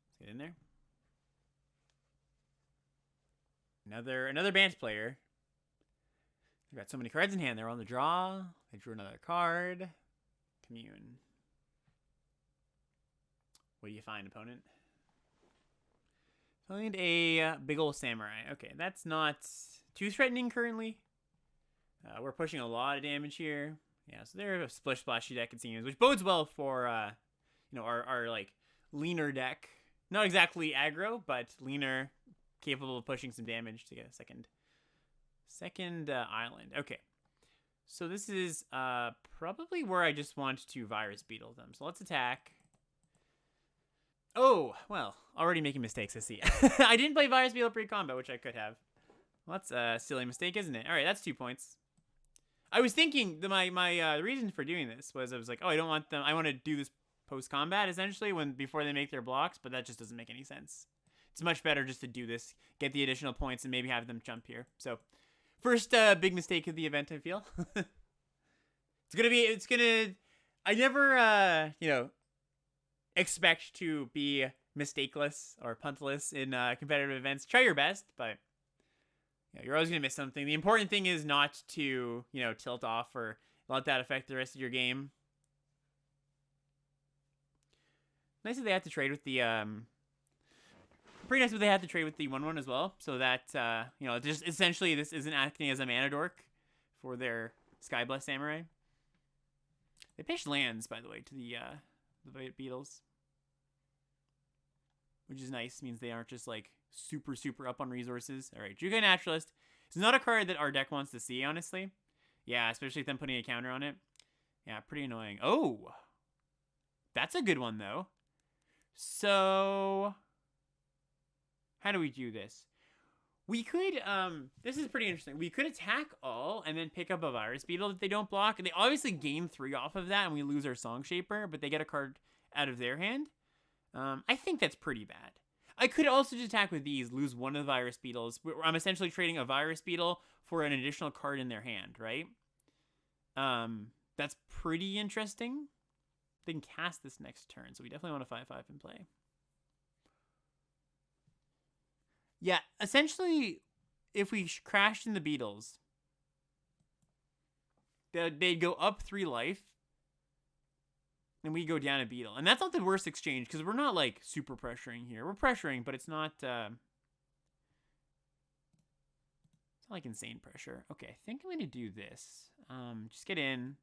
Let's get in there. Another Bant player. They've got so many cards in hand. They're on the draw. They drew another card. Commune. What do you find, opponent? Find a big ol' samurai. Okay, that's not too threatening currently. We're pushing a lot of damage here. Yeah, so they're a splish splashy deck it seems, which bodes well for our like leaner deck. Not exactly aggro, but leaner, capable of pushing some damage to get a second island. Okay, so this is probably where I just want to virus beetle them. So let's attack. Oh, well, already making mistakes, I see. I didn't play Virus Beetle pre-combat, which I could have. Well, that's a silly mistake, isn't it? All right, that's 2 points. I was thinking, my reason for doing this was I was like, oh, I don't want them, I want to do this post-combat, essentially, before they make their blocks, but that just doesn't make any sense. It's much better just to do this, get the additional points, and maybe have them jump here. So, first big mistake of the event, I feel. I never, expect to be mistakeless or puntless in competitive events. Try your best, but you're always going to miss something. The important thing is not to, tilt off or let that affect the rest of your game. Nice that they have to trade with the, pretty nice that they have to trade with the 1/1 as well. So that, just essentially this isn't acting as a mana dork for their Skyblessed Samurai. They pitched lands, by the way, to the Beetles. Which is nice. Means they aren't just like super, super up on resources. All right, Jukai Naturalist. It's not a card that our deck wants to see, honestly. Yeah, especially with them putting a counter on it. Yeah, pretty annoying. Oh! That's a good one, though. So, how do we do this? We could, this is pretty interesting. We could attack all and then pick up a Virus Beetle that they don't block. And they obviously gain 3 off of that and we lose our Song Shaper, but they get a card out of their hand. I think that's pretty bad. I could also just attack with these, lose one of the Virus Beetles. I'm essentially trading a Virus Beetle for an additional card in their hand, right? That's pretty interesting. They can cast this next turn, so we definitely want a 5/5 in play. Yeah, essentially, if we crashed in the Beetles, they'd go up 3 life, and we go down a Beetle. And that's not the worst exchange, because we're not, like, super pressuring here. We're pressuring, but it's not, it's not like insane pressure. Okay, I think I'm going to do this. Just get in.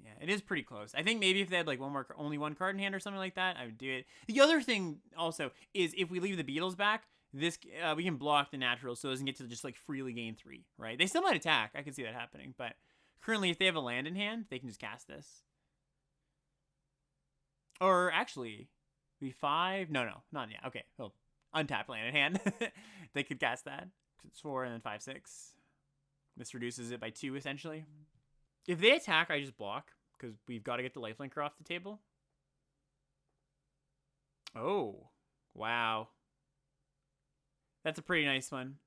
Yeah, it is pretty close. I think maybe if they had like only one card in hand or something like that, I would do it. The other thing also is if we leave the Beetles back, this we can block the natural so it doesn't get to just like freely gain 3, right? They still might attack. I can see that happening, but currently if they have a land in hand, they can just cast this. Or actually, V5? No, not yet. Okay, well, untap land in hand. They could cast that. It's 4 and then 5/6. This reduces it by 2 essentially. If they attack, I just block, because we've got to get the lifelinker off the table. Oh, wow. That's a pretty nice one.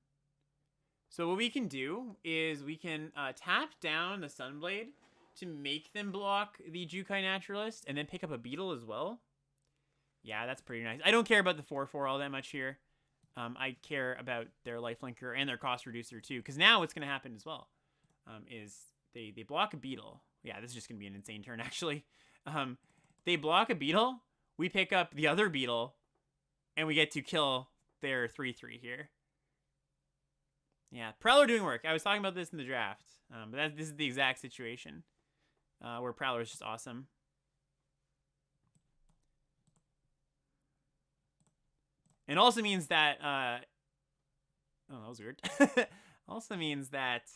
So what we can do is we can tap down the Sunblade to make them block the Jukai Naturalist, and then pick up a Beetle as well. Yeah, that's pretty nice. I don't care about the 4/4 all that much here. I care about their lifelinker and their cost reducer too, because now what's going to happen as well is... They block a Beetle. Yeah, this is just going to be an insane turn, actually. They block a Beetle. We pick up the other Beetle. And we get to kill their 3/3 here. Yeah, Prowler doing work. I was talking about this in the draft. But this is the exact situation. Where Prowler is just awesome. And also means that... oh, that was weird. Also means that...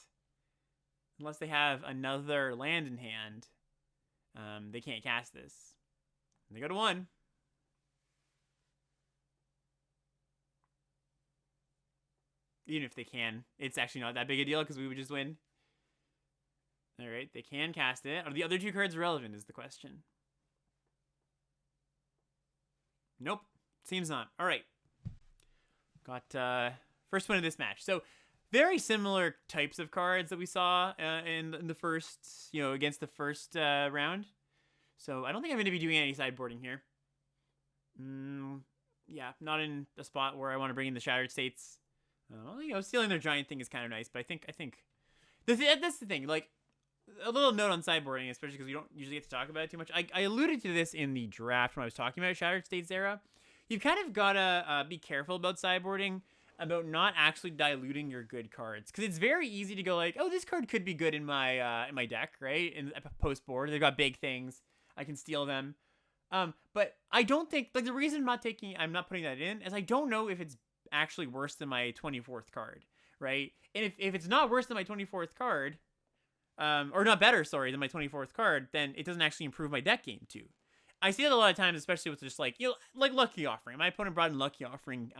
unless they have another land in hand, they can't cast this. They go to 1. Even if they can, it's actually not that big a deal because we would just win. All right, they can cast it. Are the other 2 cards relevant is the question. Nope, seems not. All right. Got first win of this match. So... very similar types of cards that we saw in the first, against the first round. So I don't think I'm going to be doing any sideboarding here. Yeah, not in a spot where I want to bring in the Shattered States. Stealing their giant thing is kind of nice, but I think that's the thing. Like, a little note on sideboarding, especially because we don't usually get to talk about it too much. I alluded to this in the draft when I was talking about Shattered States era. You've kind of got to be careful about sideboarding, about not actually diluting your good cards, because it's very easy to go like, oh, this card could be good in my deck, right? In post board, they've got big things, I can steal them. But I don't think, like, the reason I'm not putting that in is I don't know if it's actually worse than my 24th card, right? And if it's not worse than my 24th card, or not better, sorry, than my 24th card, then it doesn't actually improve my deck game too. I see that a lot of times, especially with just like like Lucky Offering. My opponent brought in Lucky Offering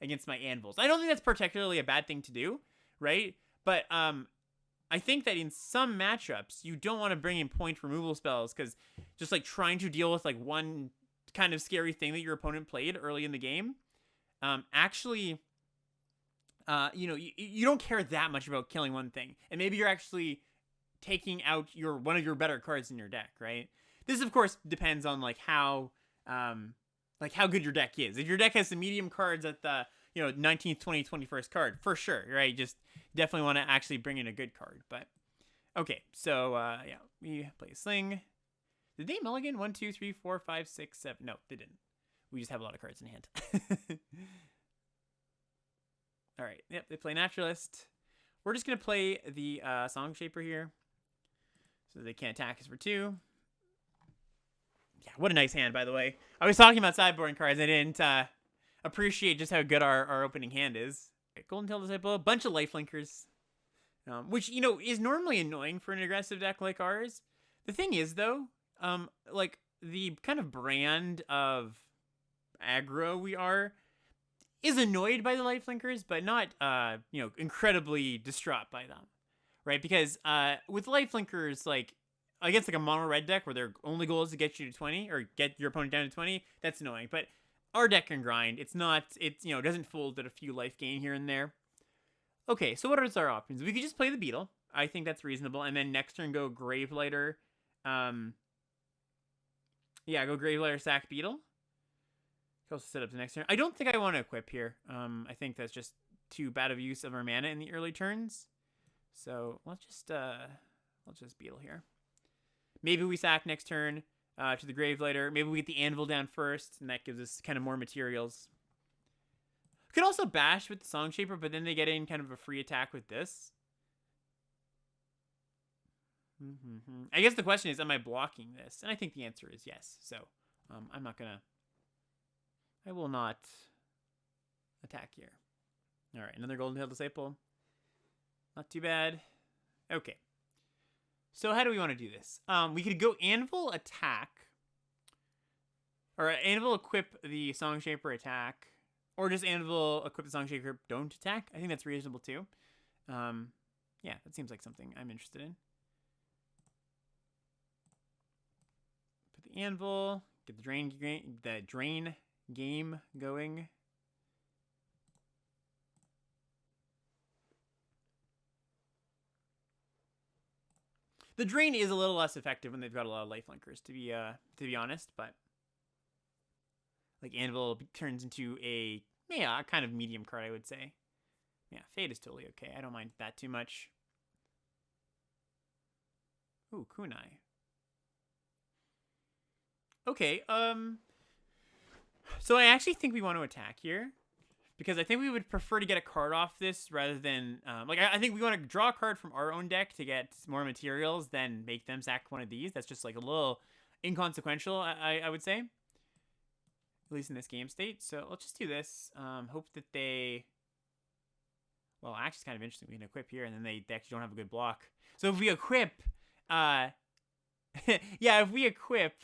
against my Anvils. I don't think that's particularly a bad thing to do, right? But I think that in some matchups, you don't want to bring in point removal spells, because just like trying to deal with like one kind of scary thing that your opponent played early in the game, actually, you don't care that much about killing one thing, and maybe you're actually taking out one of your better cards in your deck, right? This, of course, depends on like how good your deck is. If your deck has some medium cards at the 19th, 20th, 21st card, for sure, right? Just definitely want to actually bring in a good card. But okay, so yeah, we play a Sling. Did they mulligan? 1, 2, 3, 4, 5, 6, 7. No, they didn't. We just have a lot of cards in hand. All right, yep, they play Naturalist. We're just gonna play the Song Shaper here, so they can't attack us for 2. Yeah, what a nice hand, by the way. I was talking about sideboarding cards. I didn't appreciate just how good our opening hand is. Okay, Golden-Tailed Disciple, a bunch of Lifelinkers, which, is normally annoying for an aggressive deck like ours. The thing is, though, like, the kind of brand of aggro we are is annoyed by the Lifelinkers, but not, incredibly distraught by them, right? Because with Lifelinkers, like, against like a mono red deck where their only goal is to get you to 20 or get your opponent down to 20, that's annoying. But our deck can grind. It doesn't fold at a few life gain here and there. Okay, so what are our options? We could just play the Beetle. I think that's reasonable. And then next turn go Gravelighter. Yeah, go Gravelighter, sack Beetle. Could also set up the next turn. I don't think I want to equip here. I think that's just too bad of use of our mana in the early turns. So let's just Beetle here. Maybe we sack next turn to the Gravelighter. Maybe we get the Anvil down first, and that gives us kind of more materials. Could also bash with the Song Shaper, but then they get in kind of a free attack with this. I guess the question is, am I blocking this? And I think the answer is yes. So I will not attack here. All right, another Golden-Tailed Disciple. Not too bad. Okay. So how do we want to do this? We could go Anvil attack. Or Anvil equip the Song Shaper attack. Or just Anvil equip the Song Shaper don't attack. I think that's reasonable too. Yeah, that seems like something I'm interested in. Put the Anvil. Get the drain game going. The drain is a little less effective when they've got a lot of Lifelinkers, to be honest, but like Anvil turns into a kind of medium card, I would say. Yeah, Fade is totally okay. I don't mind that too much. Ooh, Kunai. Okay, so I actually think we want to attack here, because I think we would prefer to get a card off this rather than, I think we want to draw a card from our own deck to get more materials than make them sack one of these. That's just like a little inconsequential, I would say. At least in this game state. So let's just do this. Hope that they... Well, actually it's kind of interesting. We can equip here and then they actually don't have a good block. So if we equip... yeah, if we equip...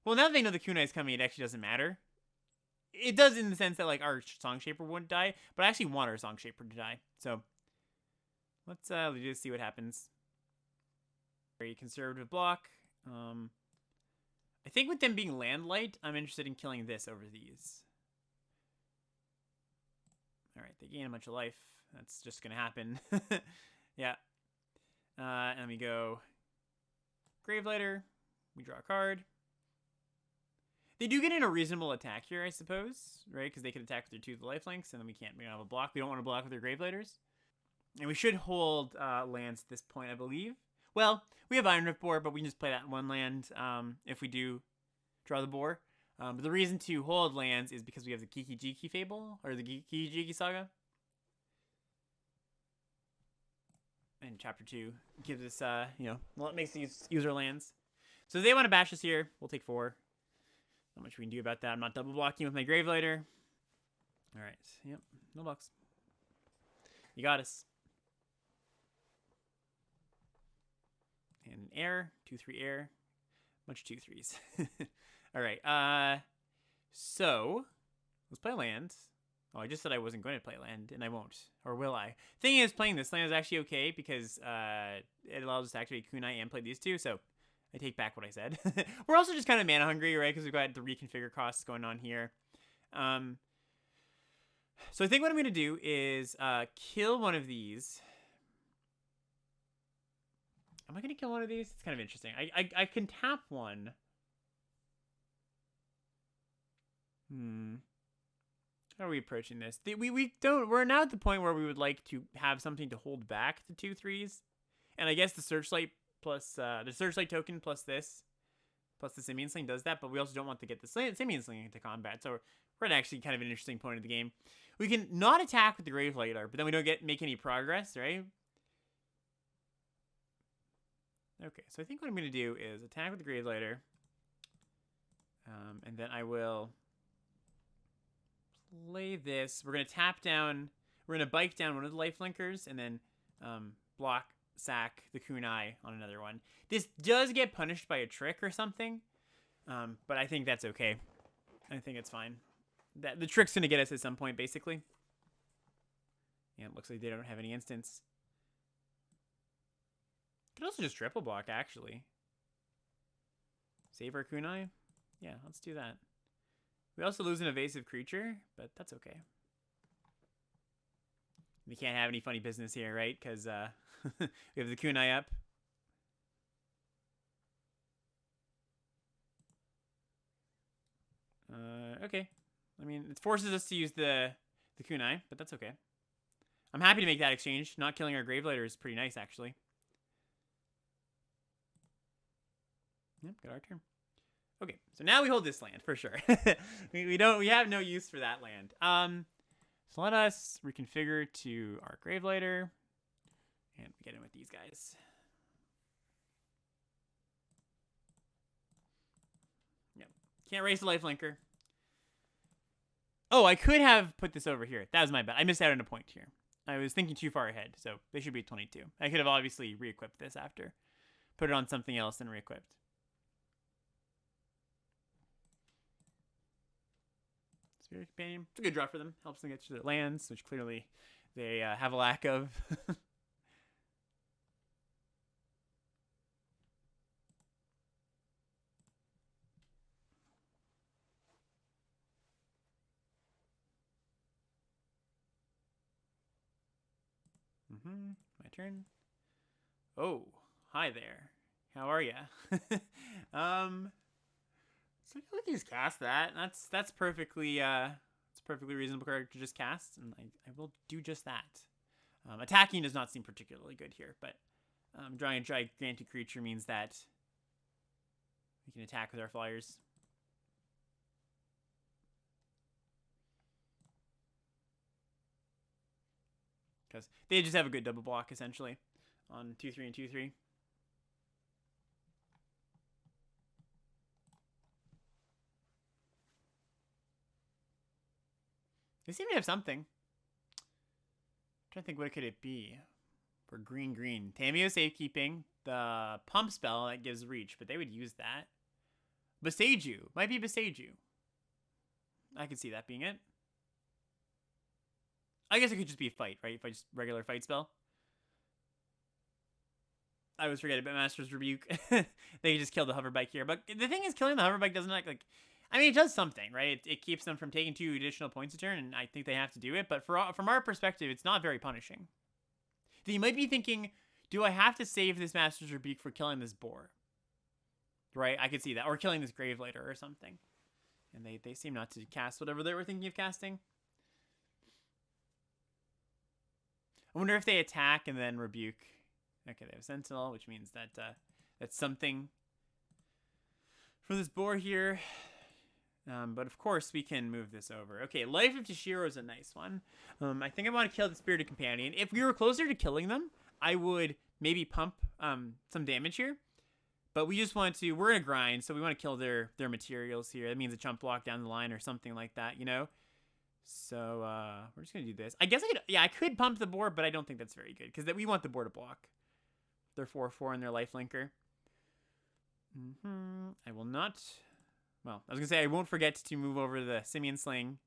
Well, now that they know the Kunai is coming, it actually doesn't matter. It does in the sense that, like, our Song Shaper wouldn't die, but I actually want our Song Shaper to die. So, let's just see what happens. Very conservative block. I think with them being landlight, I'm interested in killing this over these. Alright, they gain a bunch of life. That's just gonna happen. Yeah. And we go Gravelighter. We draw a card. They do get in a reasonable attack here, I suppose, right? Because they can attack with their 2 of the lifelinks, and then we don't have a block. We don't want to block with their Gravelighters. And we should hold lands at this point, I believe. Well, we have Iron Rift Boar, but we can just play that in 1 land if we do draw the boar. But the reason to hold lands is because we have the Kiki-Jiki Fable, or the Kiki-Jiki Saga. And Chapter 2 gives us, well, it makes us use our lands. So if they want to bash us here, we'll take 4. Not much we can do about that. I'm not double blocking with my Gravelighter. Alright, yep, no blocks. You got us. And an air, 2/3 air. Bunch of 2/3s. Alright, so let's play land. Oh, I just said I wasn't going to play land, and I won't. Or will I? Thing is, playing this land is actually okay because it allows us to activate Kunai and play these 2, so I take back what I said. We're also just kind of mana hungry, right? Because we've got the reconfigure costs going on here. So I think what I'm going to do is kill one of these. Am I going to kill one of these? It's kind of interesting. I can tap one. How are we approaching this? We're now at the point where we would like to have something to hold back the 2/3s. And I guess the searchlight plus the searchlight token plus this plus the Simian Sling does that, but we also don't want to get the Simian Sling into combat. So we're at actually kind of an interesting point of the game. We can not attack with the Grave Lighter, but then we don't make any progress, right? Okay, so I think what I'm going to do is attack with the Grave Lighter. And then I will play this. We're going to tap down. We're going to bike down one of the life linkers and then block, sack the kunai on another one. This does get punished by a trick or something, but I think that's okay. I think it's fine. The trick's going to get us at some point, basically. Yeah, it looks like they don't have any instance. Could also just triple block, actually. Save our kunai? Yeah, let's do that. We also lose an evasive creature, but that's okay. We can't have any funny business here, right? Because we have the kunai up. Okay. I mean, it forces us to use the kunai, but that's okay. I'm happy to make that exchange. Not killing our Gravelighter is pretty nice, actually. Yep, got our turn. Okay, so now we hold this land for sure. we have no use for that land. So let us reconfigure to our Gravelighter, and we get in with these guys. Yep, can't raise the lifelinker. Oh, I could have put this over here. That was my bad. I missed out on a point here. I was thinking too far ahead, so they should be 22. I could have obviously re-equipped this after. Put it on something else and re-equipped. Spirit Companion. It's a good draw for them. Helps them get to their lands, which clearly they have a lack of. My turn. Oh, hi there. How are ya? So I can just cast that. That's perfectly it's perfectly reasonable character to just cast, and I will do just that. Attacking does not seem particularly good here, but drawing a gigantic creature means that we can attack with our flyers. Because they just have a good double block, essentially, on 2/3 and 2/3. They seem to have something. I'm trying to think, what could it be? For green. Tameo Safekeeping. The pump spell that gives reach, but they would use that. Beseiju. Might be Beseiju. I could see that being it. I guess it could just be a fight, right? If I just regular fight spell. I always forget about Master's Rebuke. They just kill the hoverbike here. But the thing is, killing the hoverbike doesn't like... I mean, it does something, right? It keeps them from taking 2 additional points a turn, and I think they have to do it. But from our perspective, it's not very punishing. Then you might be thinking, do I have to save this Master's Rebuke for killing this boar? Right? I could see that. Or killing this Gravelighter or something. And they seem not to cast whatever they were thinking of casting. I wonder if they attack and then rebuke. Okay, they have Sentinel, which means that that's something for this boar here. But of course, we can move this over. Okay, Life of Tashiro is a nice one. I think I want to kill the Spirited Companion. If we were closer to killing them, I would maybe pump some damage here. But we just want to... We're in a grind, so we want to kill their materials here. That means a chump block down the line or something like that, you know? So, we're just going to do this. I guess I could pump the board, but I don't think that's very good. Because we want the board to block. They're 4/4 in their lifelinker. I will not... Well, I was going to say I won't forget to move over the Simian Sling.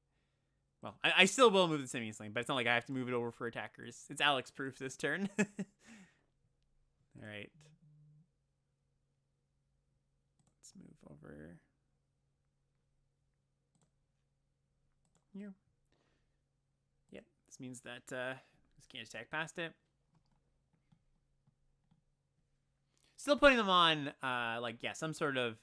Well, I still will move the Simian Sling, but it's not like I have to move it over for attackers. It's Alex proof this turn. Alright. Let's move over here. Yep, this means that this can't attack past it. Still putting them on, like, yeah, some sort of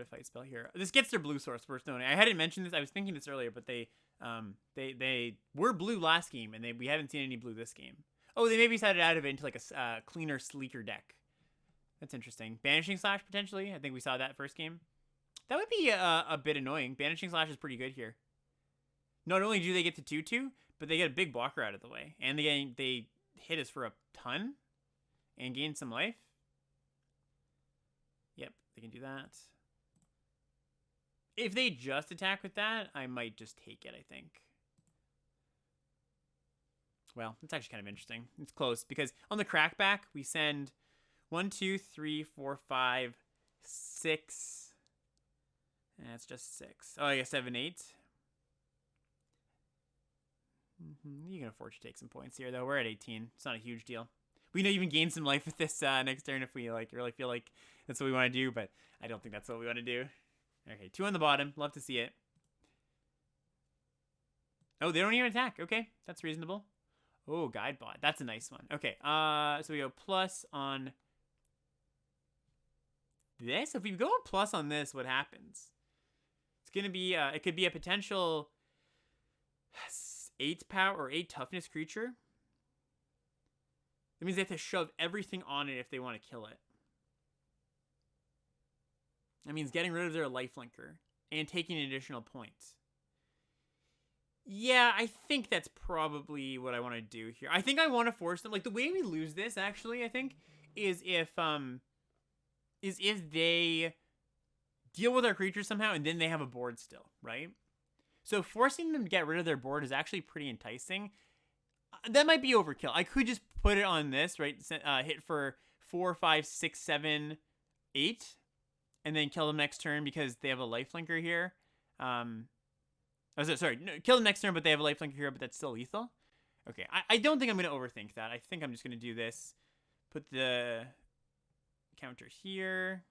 fight spell here. This gets their blue source worth noting. I hadn't mentioned this. I was thinking this earlier, but they were blue last game, and we haven't seen any blue this game. Oh, they maybe decided out of it into like a cleaner, sleeker deck. That's interesting. Banishing Slash, potentially. I think we saw that first game. That would be a bit annoying. Banishing Slash is pretty good here. Not only do they get to 2/2, but they get a big blocker out of the way. And they hit us for a ton and gain some life. Yep, they can do that. If they just attack with that, I might just take it, I think. Well, it's actually kind of interesting. It's close because on the crackback, we send 1, 2, 3, 4, 5, 6. That's just 6. Oh, I guess 7, 8. You can afford to take some points here, though. We're at 18. It's not a huge deal. We may even gain some life with this next turn if we really feel like that's what we want to do, but I don't think that's what we want to do. Okay, 2 on the bottom. Love to see it. Oh, they don't even attack. Okay, that's reasonable. Oh, Guide Bot. That's a nice one. Okay, so we go plus on this. If we go plus on this, what happens? It's going to be, it could be a potential 8 power or 8 toughness creature. That means they have to shove everything on it if they want to kill it. That means getting rid of their lifelinker and taking additional points. Yeah, I think that's probably what I want to do here. I think I want to force them. Like, the way we lose this, actually, I think, is if they deal with our creatures somehow and then they have a board still, right? So forcing them to get rid of their board is actually pretty enticing. That might be overkill. I could just put it on this, right? Hit for 4, 5, 6, 7, 8, and then kill them next turn because they have a lifelinker here. Sorry, no, kill them next turn, but they have a lifelinker here, but that's still lethal. Okay, I don't think I'm going to overthink that. I think I'm just going to do this. Put the counter here.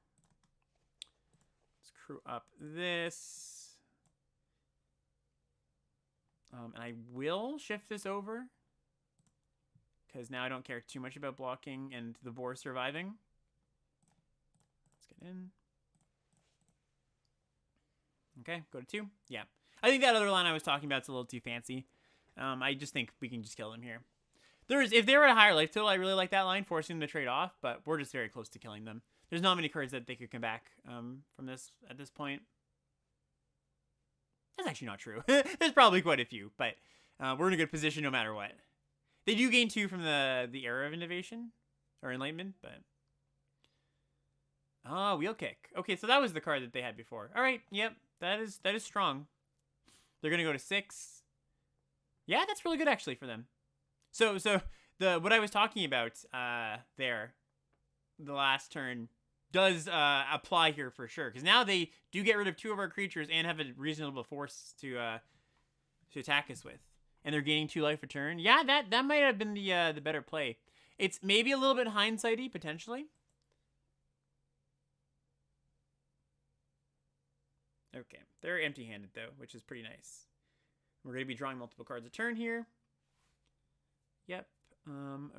Let's crew up this. And I will shift this over because now I don't care too much about blocking and the boar surviving. Let's get in. Okay, go to 2. Yeah. I think that other line I was talking about is a little too fancy. I just think we can just kill them here. If they were at a higher life total, I really like that line, forcing them to trade off, but we're just very close to killing them. There's not many cards that they could come back from this at this point. That's actually not true. There's probably quite a few, but we're in a good position no matter what. They do gain 2 from the Era of Innovation or Enlightenment, but Wheel Kick. Okay, so that was the card that they had before. All right, yep, that is strong. They're gonna go to 6. Yeah, that's really good actually for them. So what I was talking about there, the last turn, does apply here for sure, because now they do get rid of 2 of our creatures and have a reasonable force to attack us with, and they're gaining 2 life a turn. Yeah, that might have been the better play. It's maybe a little bit hindsighty potentially. Okay, they're empty-handed though, which is pretty nice. We're going to be drawing multiple cards a turn here. Yep.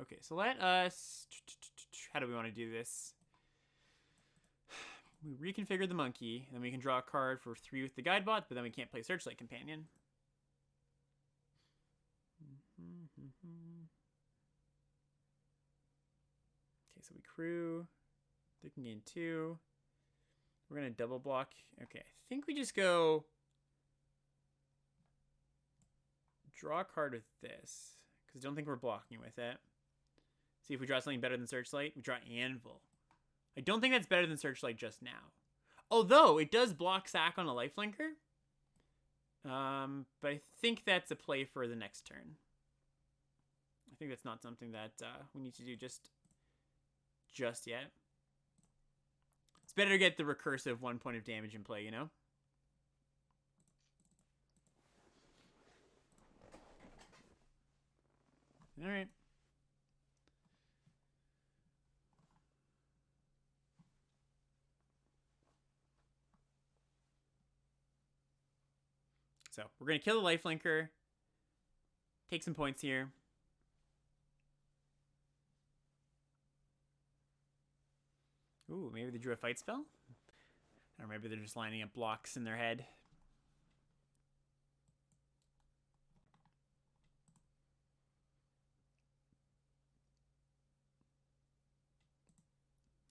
Okay, so let us... How do we want to do this? We reconfigure the monkey, and then we can draw a card for 3 with the Guide Bot, but then we can't play Searchlight Companion. Okay, so we crew. They can gain 2. We're going to double block. Okay, I think we just go draw a card with this, because I don't think we're blocking with it. See if we draw something better than Searchlight. We draw Anvil. I don't think that's better than Searchlight just now. Although, it does block sack on a lifelinker. But I think that's a play for the next turn. I think that's not something that we need to do just yet. It's better to get the recursive 1 point of damage in play, you know? All right. So we're going to kill the lifelinker. Take some points here. Ooh, maybe they drew a fight spell? Or maybe they're just lining up blocks in their head.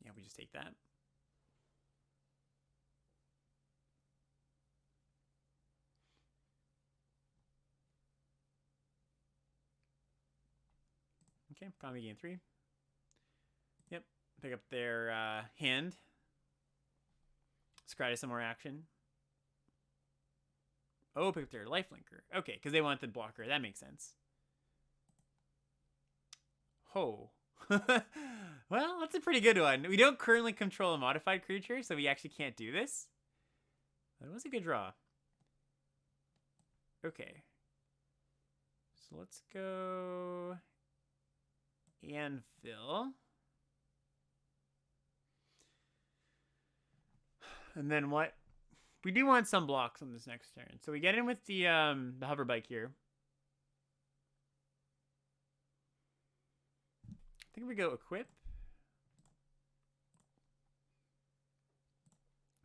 Yeah, we just take that. Okay, probably gain 3. Yep, pick up their hand. Scry to some more action. Oh, pick up their life linker. Okay, because they want the blocker. That makes sense. Ho. Well, that's a pretty good one. We don't currently control a modified creature, so we actually can't do this. That was a good draw. Okay. So let's go Anvil. And then what? We do want some blocks on this next turn. So we get in with the hover bike here. I think we go equip.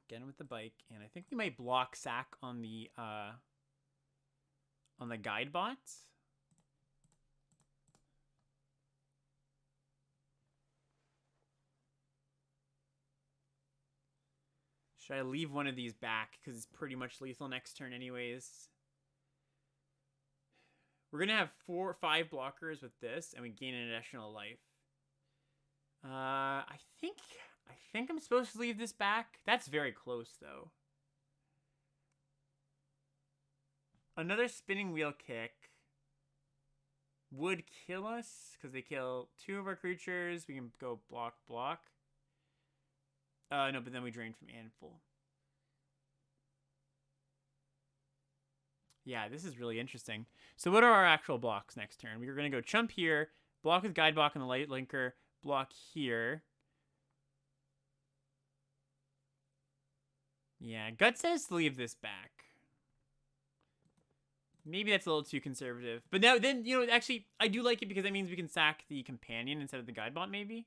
Get in with the bike, and I think we might block sack on the guide bots. Should I leave one of these back because it's pretty much lethal next turn anyways? We're gonna have 4 or 5 blockers with this, and we gain an additional life. I think I'm supposed to leave this back. That's very close though. Another spinning wheel kick would kill us because they kill 2 of our creatures. We can go block. No, but then we drain from Anvil. Yeah, this is really interesting. So what are our actual blocks next turn? We're going to go chump here, block with guide block and the light linker, block here. Yeah, Gut says to leave this back. Maybe that's a little too conservative. But now, then, you know, actually, I do like it because that means we can sack the companion instead of the guide bot, maybe.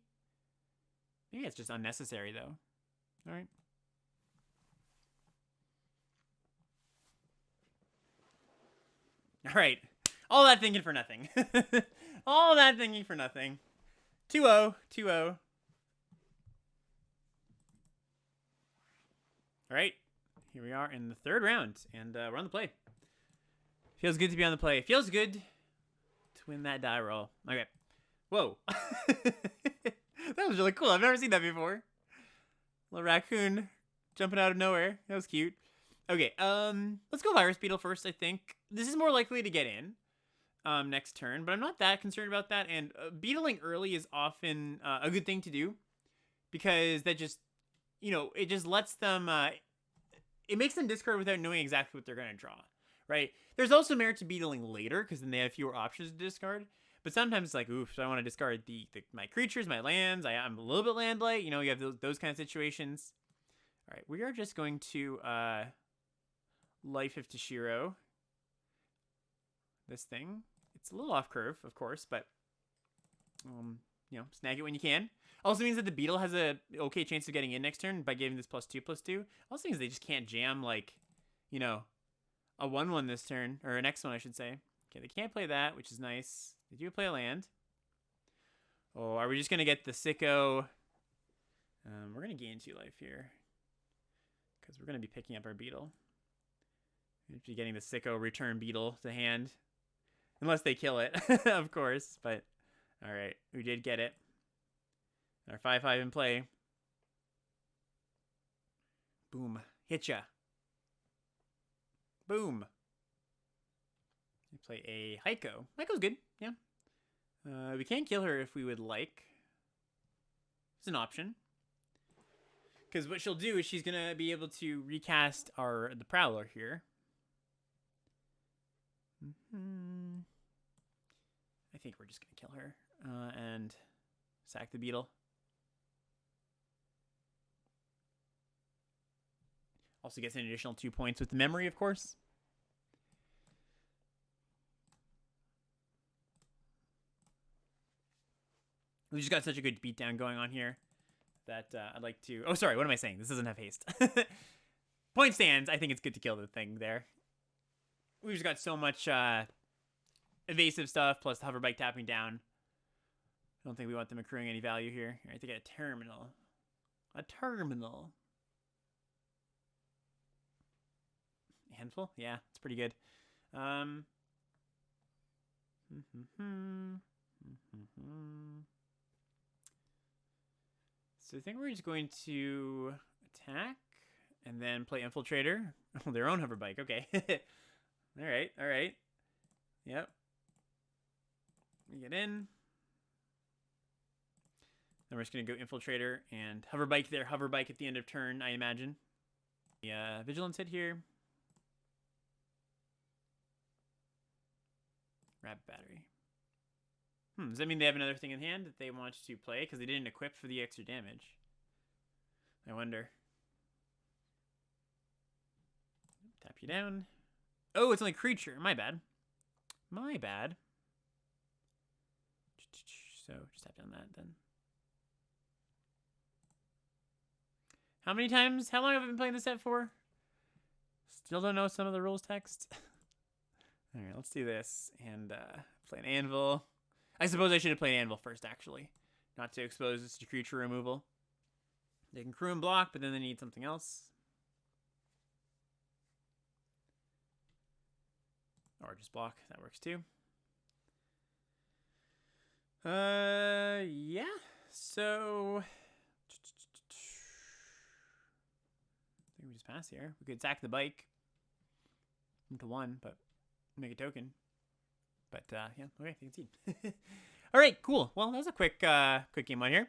Maybe it's just unnecessary, though. All right. All right. All that thinking for nothing. All that thinking for nothing. 2-0. 2-0. All right. Here we are in the 3rd round, and we're on the play. Feels good to be on the play. Feels good to win that die roll. Okay. Whoa. That was really cool. I've never seen that before. Little raccoon jumping out of nowhere. That was cute. Okay, let's go Virus Beetle first, I think. This is more likely to get in next turn, but I'm not that concerned about that. And beetling early is often a good thing to do because that just, you know, it just lets them, it makes them discard without knowing exactly what they're going to draw, right? There's also merit to beetling later because then they have fewer options to discard. But sometimes it's like, oof, so I want to discard my creatures, my lands. I'm a little bit land light. You know, you have those kind of situations. All right, we are just going to Life of Tashiro. This thing. It's a little off curve, of course, but you know, snag it when you can. Also means that the beetle has a okay chance of getting in next turn by giving this +2/+2. Also means they just can't jam like, you know, a 1/1 this turn, or a next one, I should say. Okay, they can't play that, which is nice. They do play a land. Oh, are we just gonna get the sicko? We're gonna gain 2 life here because we're gonna be picking up our beetle. We'll be getting the sicko return beetle to hand, unless they kill it, of course. But all right, we did get it. Our 5/5 in play. Boom, hitcha. Boom. We play a Heiko. Heiko's good, yeah. We can kill her if we would like. It's an option. Because what she'll do is she's going to be able to recast the Prowler here. I think we're just going to kill her and sack the beetle. Also gets an additional 2 points with the memory, of course. We just got such a good beatdown going on here. that I'd like to... Oh, sorry, what am I saying? This doesn't have haste. Point stands, I think it's good to kill the thing there. We've just got so much evasive stuff, plus the hover bike tapping down. I don't think we want them accruing any value here. All right, they get a terminal. A terminal. Handful? Yeah, it's pretty good. So I think we're just going to attack and then play Infiltrator. Oh, their own hover bike. Okay. All right. All right. Yep. We get in. Then we're just going to go Infiltrator and hover bike there. Hover bike at the end of turn, I imagine. Yeah, Vigilance hit here. Rapid Battery. Does that mean they have another thing in hand that they want to play? Because they didn't equip for the extra damage. I wonder. Tap you down. Oh, it's only creature. My bad. My bad. So, just tap down that then. How many times? How long have I been playing this set for? Still don't know some of the rules text. All right, let's do this and play an Anvil. I suppose I should have played Anvil first, actually. Not to expose this to creature removal. They can crew and block, but then they need something else. Or just block. That works too. Yeah. So... I think we just pass here. We could sack the bike. Into 1, but make a token. But, yeah, okay, you can see. All right, cool. Well, that was a quick game on here.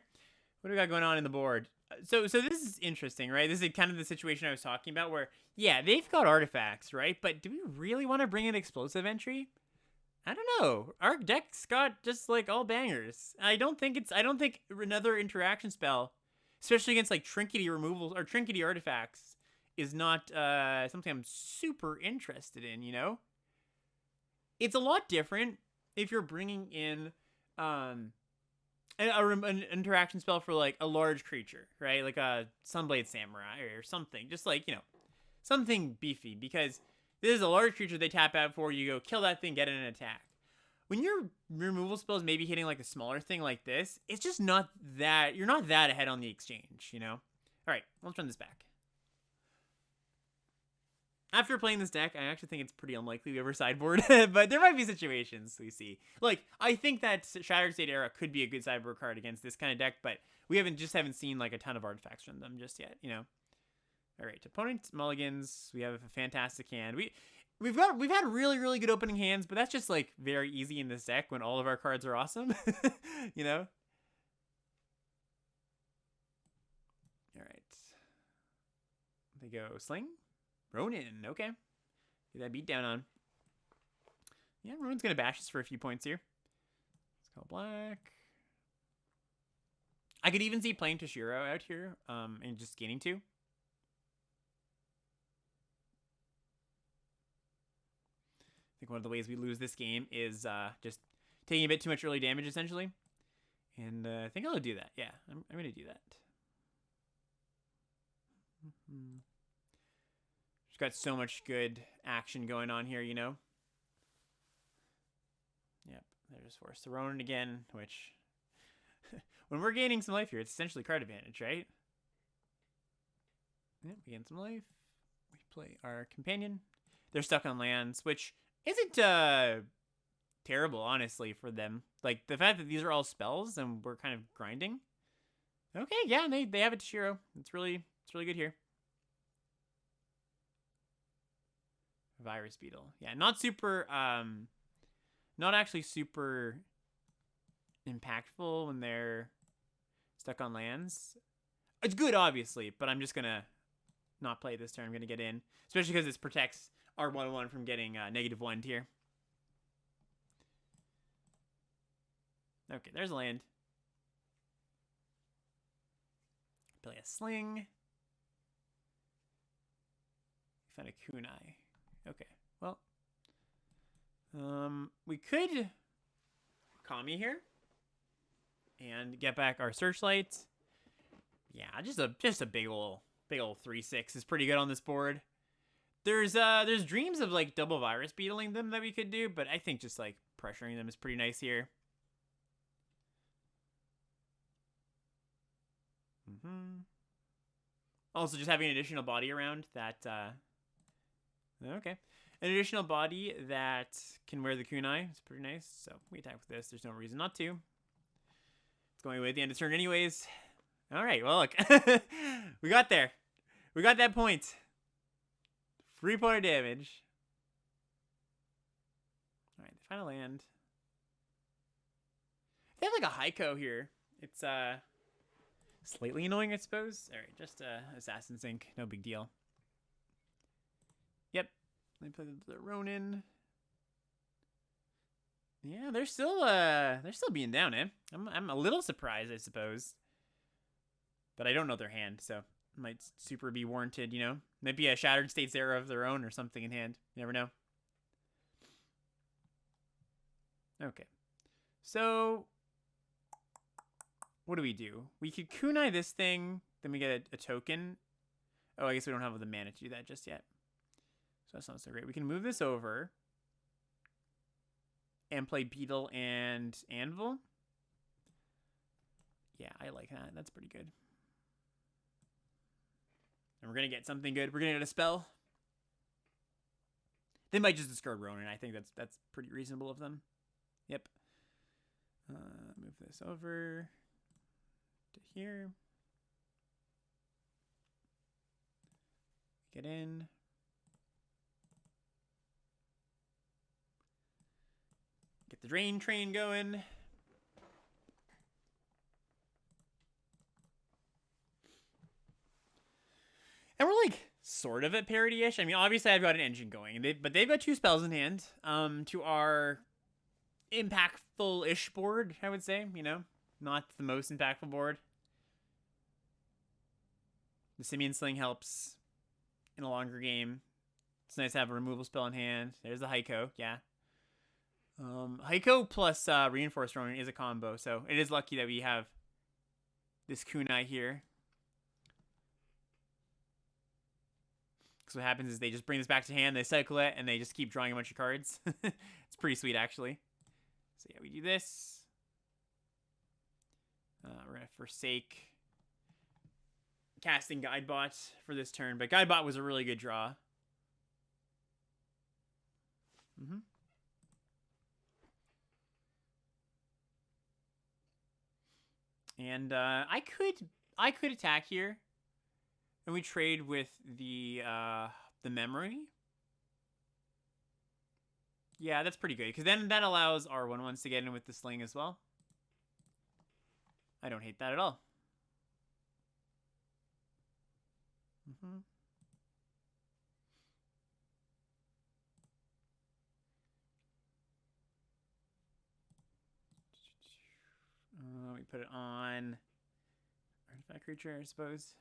What do we got going on in the board? So this is interesting, right? This is kind of the situation I was talking about where, yeah, they've got artifacts, right? But do we really want to bring in explosive entry? I don't know. Our deck's got just, like, all bangers. I don't think another interaction spell, especially against, like, trinkety removals or trinkety artifacts, is not something I'm super interested in, you know? It's a lot different if you're bringing in an interaction spell for, like, a large creature, right? Like a Sunblade Samurai or something. Just, like, you know, something beefy. Because this is a large creature they tap out for. You go kill that thing, get an attack. When your removal spells maybe hitting, like, a smaller thing like this, it's just not that... You're not that ahead on the exchange, you know? All right, let's run this back. After playing this deck, I actually think it's pretty unlikely we ever sideboard, but there might be situations we see. Like, I think that Shattered State Era could be a good sideboard card against this kind of deck, but we haven't seen, like, a ton of artifacts from them just yet, you know? All right, opponent mulligans. We have a fantastic hand. We've had really, really good opening hands, but that's just, like, very easy in this deck when all of our cards are awesome, you know? All right. They go Sling. Ronin, okay. Get that beat down on. Yeah, Ronin's going to bash us for a few points here. Let's go black. I could even see playing Toshiro out here and just gaining 2. I think one of the ways we lose this game is just taking a bit too much early damage, essentially. And I think I'll do that. Yeah, I'm going to do that. Got so much good action going on here, you know? Yep, there's Force the Ronin again, which... when we're gaining some life here, it's essentially card advantage, right? Yep, we gain some life. We play our companion. They're stuck on lands, which isn't terrible, honestly, for them. Like, the fact that these are all spells and we're kind of grinding. Okay, yeah, they have a Toshiro. It's really good here. Virus Beetle. Yeah, not super, not actually super impactful when they're stuck on lands. It's good, obviously, but I'm just going to not play this turn. I'm going to get in, especially because this protects our 1/1 from getting -1 here. Okay, there's a land. Play a Sling. Found a Kunai. Okay, well, we could Kami here and get back our Searchlight. Yeah, just a big old 3/6 is pretty good on this board. There's dreams of like double virus beetling them that we could do, but I think just like pressuring them is pretty nice here. Also, just having an additional body around that. Okay, an additional body that can wear the kunai is pretty nice. So we attack with this. There's no reason not to. It's going away at the end of turn, anyways. All right. Well, look, we got there. We got that point. 3 point of damage. All right, the final land. They have like a Heiko here. It's slightly annoying, I suppose. All right, just Assassin's Ink, no big deal. Yep, let me play the Ronin. Yeah, they're still being down, eh? I'm a little surprised, I suppose. But I don't know their hand, so it might super be warranted, you know? Might be a Shattered States era of their own or something in hand. You never know. Okay. So, what do? We could kunai this thing, then we get a token. Oh, I guess we don't have the mana to do that just yet. So that's not so great. We can move this over and play Beetle and Anvil. Yeah, I like that. That's pretty good. And we're going to get something good. We're going to get a spell. They might just discard Ronin. I think that's pretty reasonable of them. Yep. Move this over to here. Get in. Get the drain train going. And we're like sort of at parity-ish. I mean, obviously I've got an engine going, but they've got 2 spells in hand. To our impactful-ish board, I would say. You know, not the most impactful board. The Simian Sling helps in a longer game. It's nice to have a removal spell in hand. There's the Heiko, yeah. Heiko plus Reinforced Ronin is a combo, so it is lucky that we have this kunai here. Because what happens is they just bring this back to hand, they cycle it, and they just keep drawing a bunch of cards. It's pretty sweet, actually. So yeah, we do this. We're going to forsake casting Guidebot for this turn, but Guidebot was a really good draw. And I could attack here, and we trade with the memory. Yeah, that's pretty good, because then that allows our 1/1s to get in with the sling as well. I don't hate that at all. We put it on artifact creature, I suppose.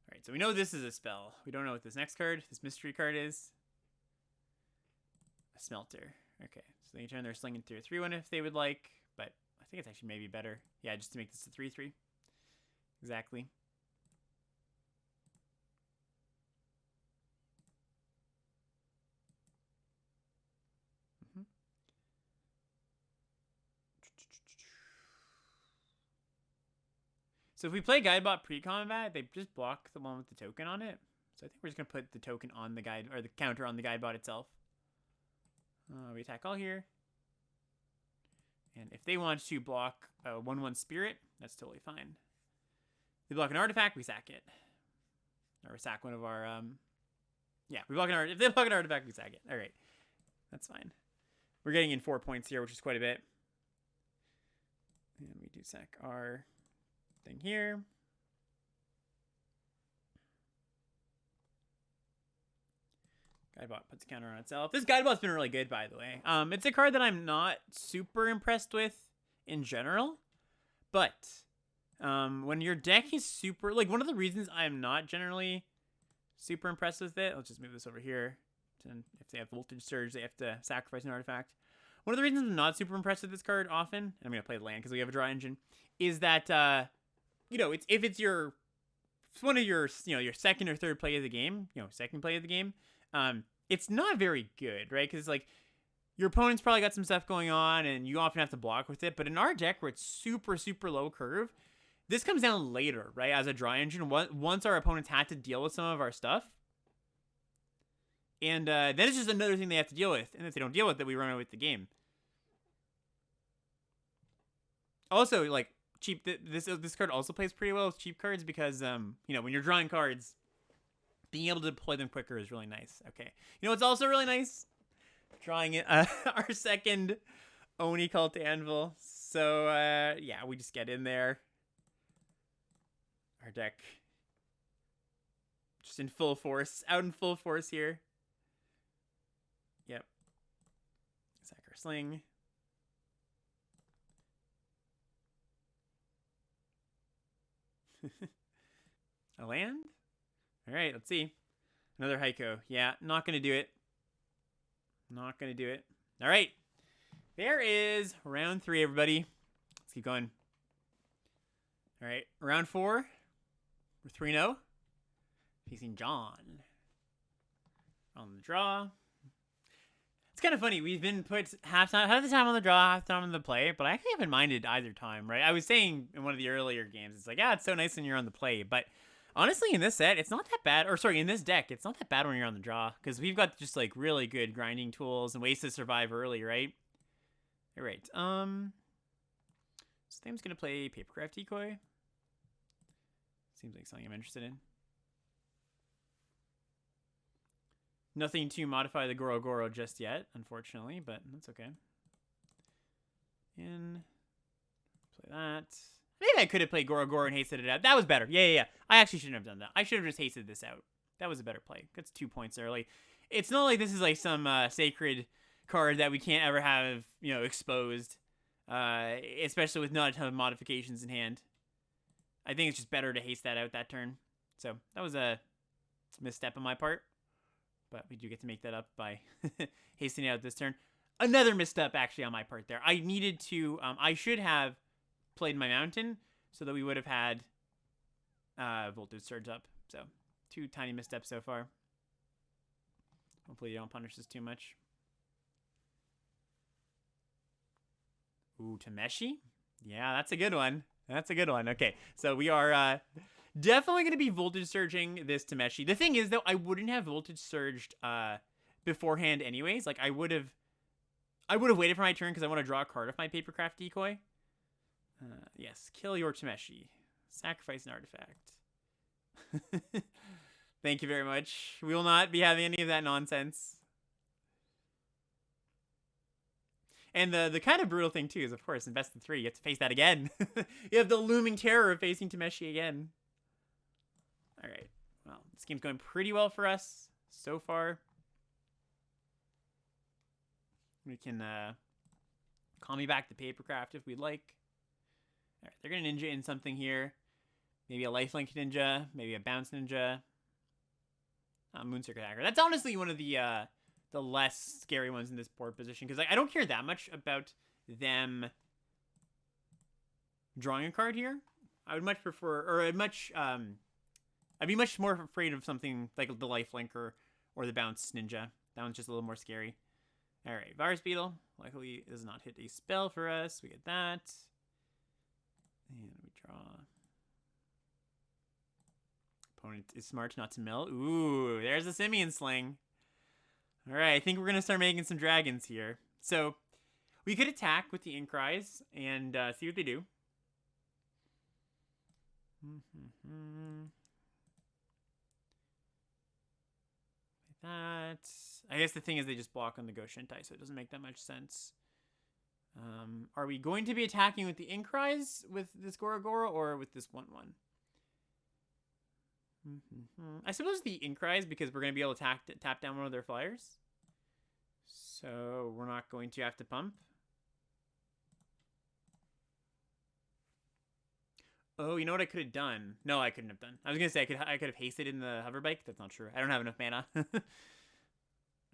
Alright, so we know this is a spell. We don't know what this next card, this mystery card is. A Smelter. Okay, so they can turn their sling into a 3/1 if they would like, but I think it's actually maybe better. Yeah, just to make this a 3/3. Exactly. So if we play Guidebot pre-combat, they just block the one with the token on it. So I think we're just going to put the token on the guide, or the counter on the Guidebot itself. We attack all here. And if they want to block a 1/1 Spirit, that's totally fine. If they block an artifact, we sack it. Or sack one of our, yeah, we block an artifact. If they block an artifact, we sack it. All right. That's fine. We're getting in 4 points here, which is quite a bit. And we do sack our thing here. Guidebot puts a counter on itself. This Guidebot's been really good, by the way. It's a card that I'm not super impressed with in general, but when your deck is super, like, one of the reasons I'm not generally super impressed with it, let's just move this over here. If they have Voltage Surge, they have to sacrifice an artifact. One of the reasons I'm not super impressed with this card often, and I'm going to play the land because we have a draw engine, is that, you know, if it's one of your, you know, your second or third play of the game, you know, second play of the game, it's not very good, right? Because it's like, your opponent's probably got some stuff going on, and you often have to block with it. But in our deck, where it's super, super low curve, this comes down later, right? As a draw engine, once our opponents had to deal with some of our stuff. And then it's just another thing they have to deal with. And if they don't deal with it, we run away with the game. Also, like, cheap. This card also plays pretty well with cheap cards because, you know, when you're drawing cards, being able to deploy them quicker is really nice. Okay. You know what's also really nice? Drawing it, our second Oni Call to Anvil. So, yeah, we just get in there. Our deck just in full force. Out in full force here. Yep. Sack our sling. A land? Alright, let's see. Another Heiko. Yeah, not going to do it. Not going to do it. All right. There is round 3, everybody. Let's keep going. All right. Round 4. We're 3-0. Facing John. On the draw. It's kind of funny. We've been put half the time on the draw, half the time on the play, but I actually haven't minded either time, right? I was saying in one of the earlier games, it's like, yeah, it's so nice when you're on the play, but honestly, in this set, it's not that bad. Or sorry, in this deck, it's not that bad when you're on the draw. Because we've got just, like, really good grinding tools and ways to survive early, right? All right. So Tham's going to play Papercraft Decoy. Seems like something I'm interested in. Nothing to modify the Goro just yet, unfortunately, but that's okay. And play that. Maybe I could have played Goro and hasted it out. That was better. Yeah. I actually shouldn't have done that. I should have just hasted this out. That was a better play. That's 2 points early. It's not like this is like some sacred card that we can't ever have, you know, exposed. Especially with not a ton of modifications in hand. I think it's just better to haste that out that turn. So that was a misstep on my part. But we do get to make that up by hasting it out this turn. Another misstep actually on my part there. I needed to, I should have played my mountain so that we would have had Voltage Surge up. So 2 tiny missteps so far. Hopefully you don't punish this too much. Ooh, Tameshi? Yeah, that's a good one. That's a good one. Okay, so we are definitely going to be Voltage Surging this Tameshi. The thing is, though, I wouldn't have Voltage Surged beforehand anyways. Like, I would have waited for my turn because I want to draw a card off my Papercraft Decoy. Yes, kill your Tameshi. Sacrifice an artifact. Thank you very much. We will not be having any of that nonsense. And the kind of brutal thing, too, is, of course, in best of 3, you have to face that again. You have the looming terror of facing Tameshi again. All right. Well, this game's going pretty well for us so far. We can call me back the Papercraft if we'd like. All right, they're going to ninja in something here. Maybe a lifelink ninja, maybe a bounce ninja. Moon-Circuit Hacker. That's honestly one of the less scary ones in this board position, because I don't care that much about them drawing a card here. I would much prefer, or I'd be much more afraid of something like the lifelink or the bounce ninja. That one's just a little more scary. All right, Virus Beetle. Luckily, it does not hit a spell for us. We get that. And we draw. Opponent is smart not to mill. Ooh, there's a Simian Sling. All right, I think we're going to start making some dragons here. So we could attack with the Inkrise and see what they do. Like that. I guess the thing is they just block on the Go Shintai, so it doesn't make that much sense. Are we going to be attacking with the Inkrise with this Goro or with this 1/1? I suppose the Inkrise, because we're going to be able to tap down one of their flyers. So we're not going to have to pump. Oh, you know what I could have done? No, I couldn't have done. I was going to say I could have hasted in the hover bike. That's not true. I don't have enough mana.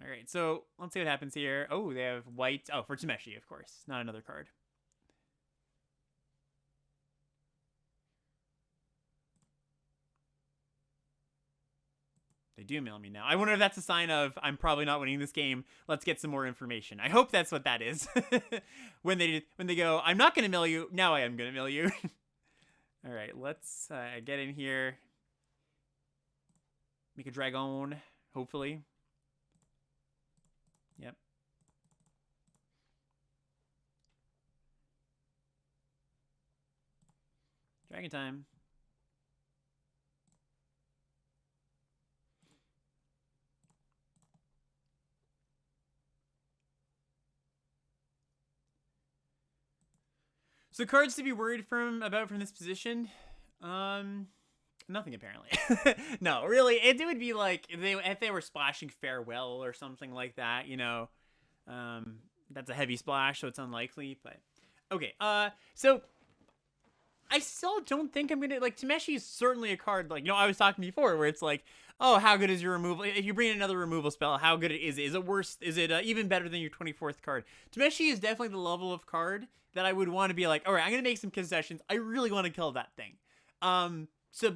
All right, so let's see what happens here. Oh, they have white. Oh, for Tameshi, of course, not another card. They do mail me now. I wonder if that's a sign of I'm probably not winning this game. Let's get some more information. I hope that's what that is. when they go, I'm not going to mail you. Now I am going to mail you. All right, let's get in here. Make a dragon, hopefully. Yep. Dragon time. So cards to be worried about from this position, nothing apparently. No, really, it would be like if they were splashing farewell or something like that, you know. That's a heavy splash, so it's unlikely. But okay, so I still don't think I'm gonna like Tameshi is certainly a card like I was talking before where it's like, oh, how good is your removal? If you bring in another removal spell, how good is it? Is it worse? Is it even better than your 24th card? Tameshi is definitely the level of card that I would want to be like, all right, I'm gonna make some concessions. I really want to kill that thing. But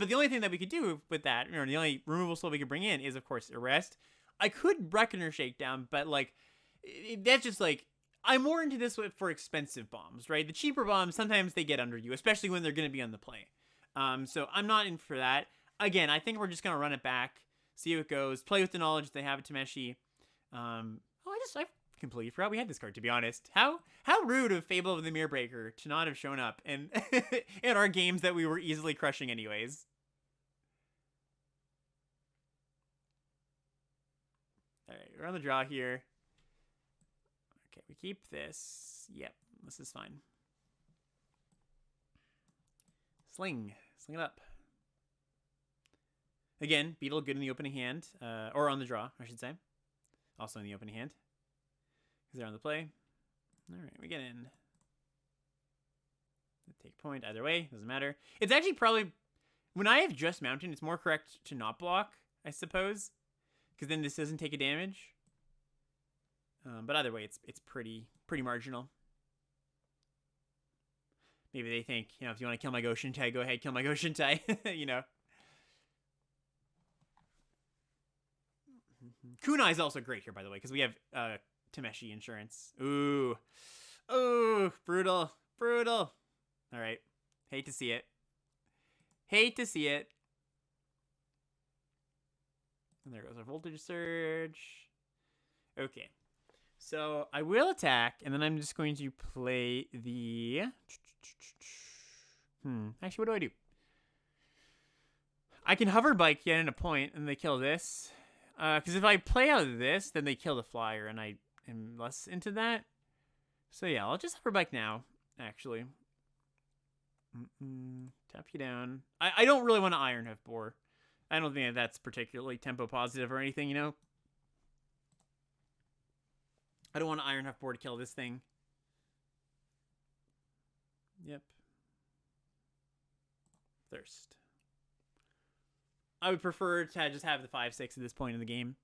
the only thing that we could do with that, the only removal spell we could bring in is of course Arrest. I could Reckoner Shakedown, but like, that's just like, I'm more into this for expensive bombs, right? The cheaper bombs, sometimes they get under you, especially when they're going to be on the play. So I'm not in for that. Again, I think we're just going to run it back, see how it goes, play with the knowledge they have at Tameshi. I completely forgot we had this card, to be honest. How rude of Fable of the Mirror Breaker to not have shown up in, in our games that we were easily crushing anyways. All right, we're on the draw here. Okay, we keep this. Yep, this is fine. Sling it up. Again, Beetle good in the opening hand, or on the draw, I should say. Also in the opening hand, because they're on the play. All right, we get in. Take point either way, doesn't matter. It's actually probably, when I have just Mountain, it's more correct to not block, I suppose, because then this doesn't take a damage. But either way, it's pretty marginal. Maybe they think, if you want to kill my Goshintai, go ahead, kill my Goshintai, Kunai is also great here, by the way, because we have Tameshi insurance. Ooh, brutal. All right, hate to see it. And there goes our Voltage Surge. Okay. So I will attack, and then I'm just going to play the... Actually, what do? I can Hover Bike, get in a point, and they kill this. Because if I play out of this, then they kill the flyer, and I am less into that. So yeah, I'll just Hover Bike now, actually. Tap you down. I don't really want to Iron Hoof Boar. I don't think that's particularly tempo positive or anything, I don't want to Iron Hoof Boar to kill this thing. Yep. Thirst. I would prefer to just have the 5/6 at this point in the game.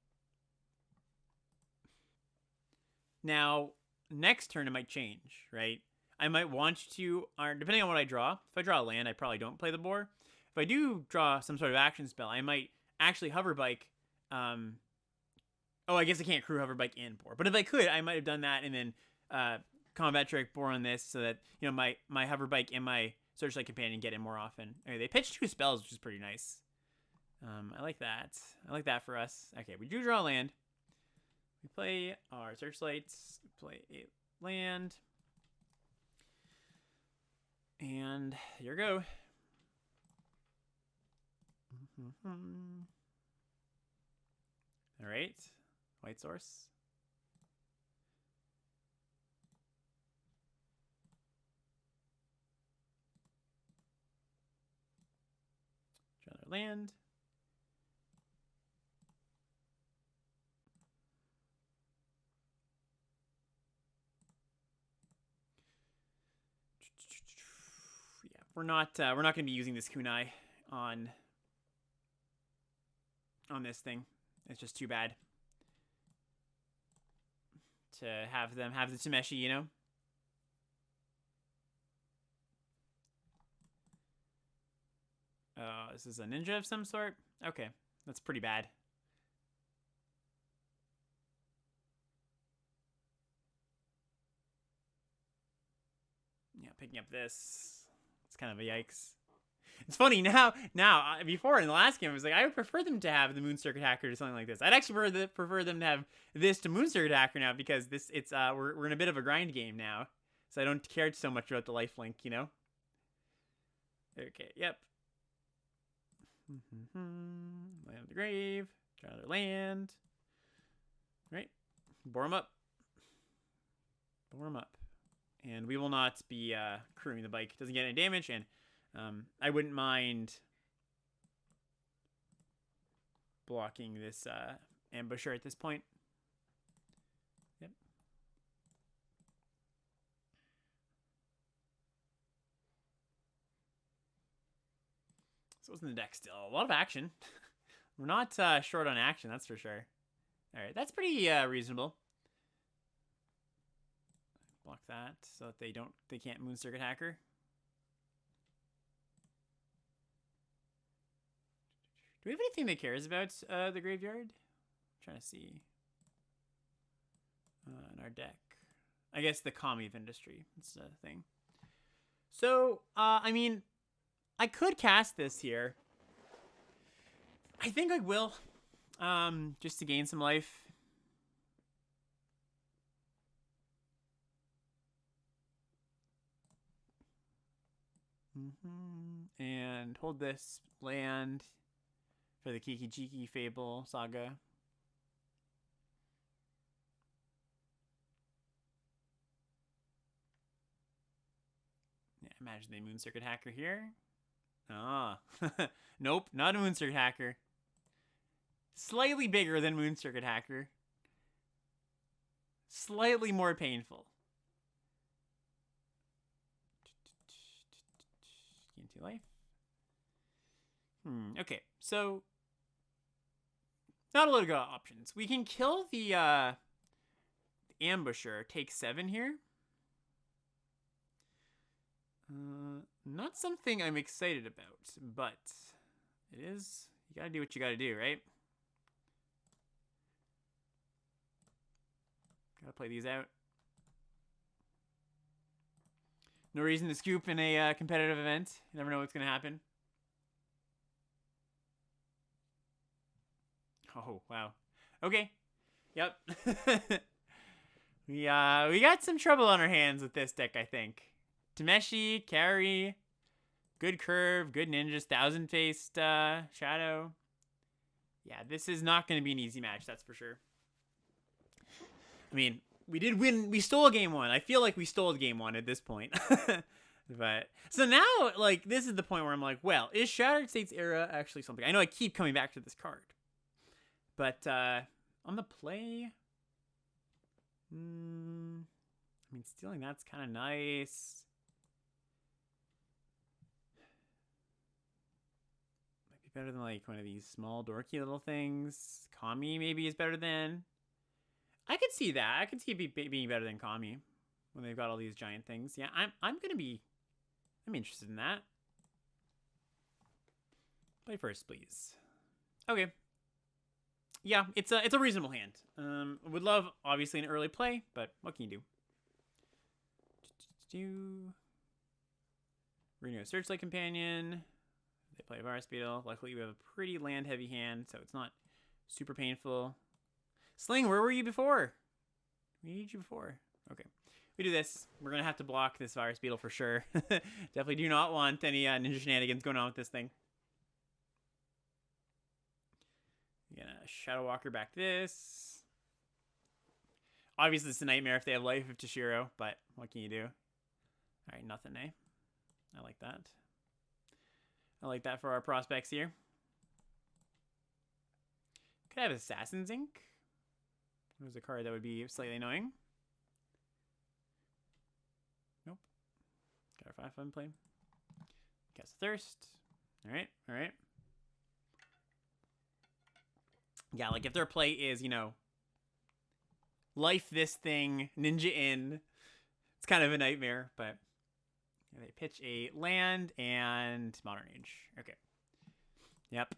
Now, next turn it might change, right? I might want to, depending on what I draw. If I draw a land, I probably don't play the boar. If I do draw some sort of action spell, I might actually Hover Bike. Oh, I guess I can't crew Hover Bike and boar. But if I could, I might have done that and then Combat Trick boar on this so that, my Hover Bike and my Searchlight Companion get in more often. Okay, they pitch 2 spells, which is pretty nice. I like that. I like that for us. Okay, we do draw land. We play our Searchlights. We play a land. And here we go. All right. White source. Draw another land. Yeah, we're not going to be using this kunai on this thing. It's just too bad. to have them have the Tameshi, you know? This is a ninja of some sort? Okay, that's pretty bad. Yeah, picking up this. It's kind of a yikes. It's funny now. Before in the last game, I was like, I would prefer them to have the Moon Circuit Hacker or something like this. I'd actually prefer them to have this to Moon Circuit Hacker now because we're in a bit of a grind game now, so I don't care so much about the lifelink, you know. Okay, yep. Land of the grave. Try another land. Right, bore him up. Bore him up, and we will not be crewing the bike. Doesn't get any damage, and I wouldn't mind blocking this ambusher at this point. Yep. So what's in the deck still? A lot of action. We're not short on action, that's for sure. All right, that's pretty reasonable. Block that so that they can't Moon Circuit Hacker. Do we have anything that cares about the graveyard? I'm trying to see. In our deck. I guess the Kami of Industry. That's the thing. So, I mean, I could cast this here. I think I will. Just to gain some life. And hold this land for the Kiki-Jiki Fable Saga. Yeah, imagine the Moon Circuit Hacker here. Ah, nope, not a Moon Circuit Hacker. Slightly bigger than Moon Circuit Hacker. Slightly more painful. Gain 2 life. Okay, so not a lot of good options. We can kill the ambusher, take 7 here. Not something I'm excited about, but it is. You gotta do what you gotta do, right? Gotta play these out. No reason to scoop in a competitive event. You never know what's gonna happen. Oh, wow. Okay. Yep. we got some trouble on our hands with this deck, I think. Tameshi, carry, good curve, good ninjas, 1000-faced shadow. Yeah, this is not going to be an easy match, that's for sure. I mean, we did win. We stole game 1. I feel like we stole game 1 at this point. But so now, like, this is the point where I'm like, well, is Shattered States Era actually something? I know I keep coming back to this card. But on the play, I mean, stealing that's kind of nice. Might be better than like one of these small dorky little things. Kami maybe is better than. I could see that. I could see it being better than Kami when they've got all these giant things. Yeah, I'm interested in that. Play first, please. Okay. Yeah, it's a reasonable hand. Would love obviously an early play, but what can you do? Reno Searchlight Companion. They play Virus Beetle. Luckily, we have a pretty land heavy hand, so it's not super painful. Sling, where were you before? We need you before. Okay, we do this. We're gonna have to block this Virus Beetle for sure. Definitely do not want any ninja shenanigans going on with this thing. Gonna Shadow Walker back this. Obviously, it's a nightmare if they have Life of Toshiro, but what can you do? Alright, nothing, eh? I like that. I like that for our prospects here. Could I have Assassin's Ink? There's a card that would be slightly annoying. Nope. Got our 5-5 play. Cast Thirst. Alright, alright. Yeah, like if their play is, you know, life this thing, ninja in. It's kind of a nightmare, but they pitch a land and Modern Age. Okay. Yep.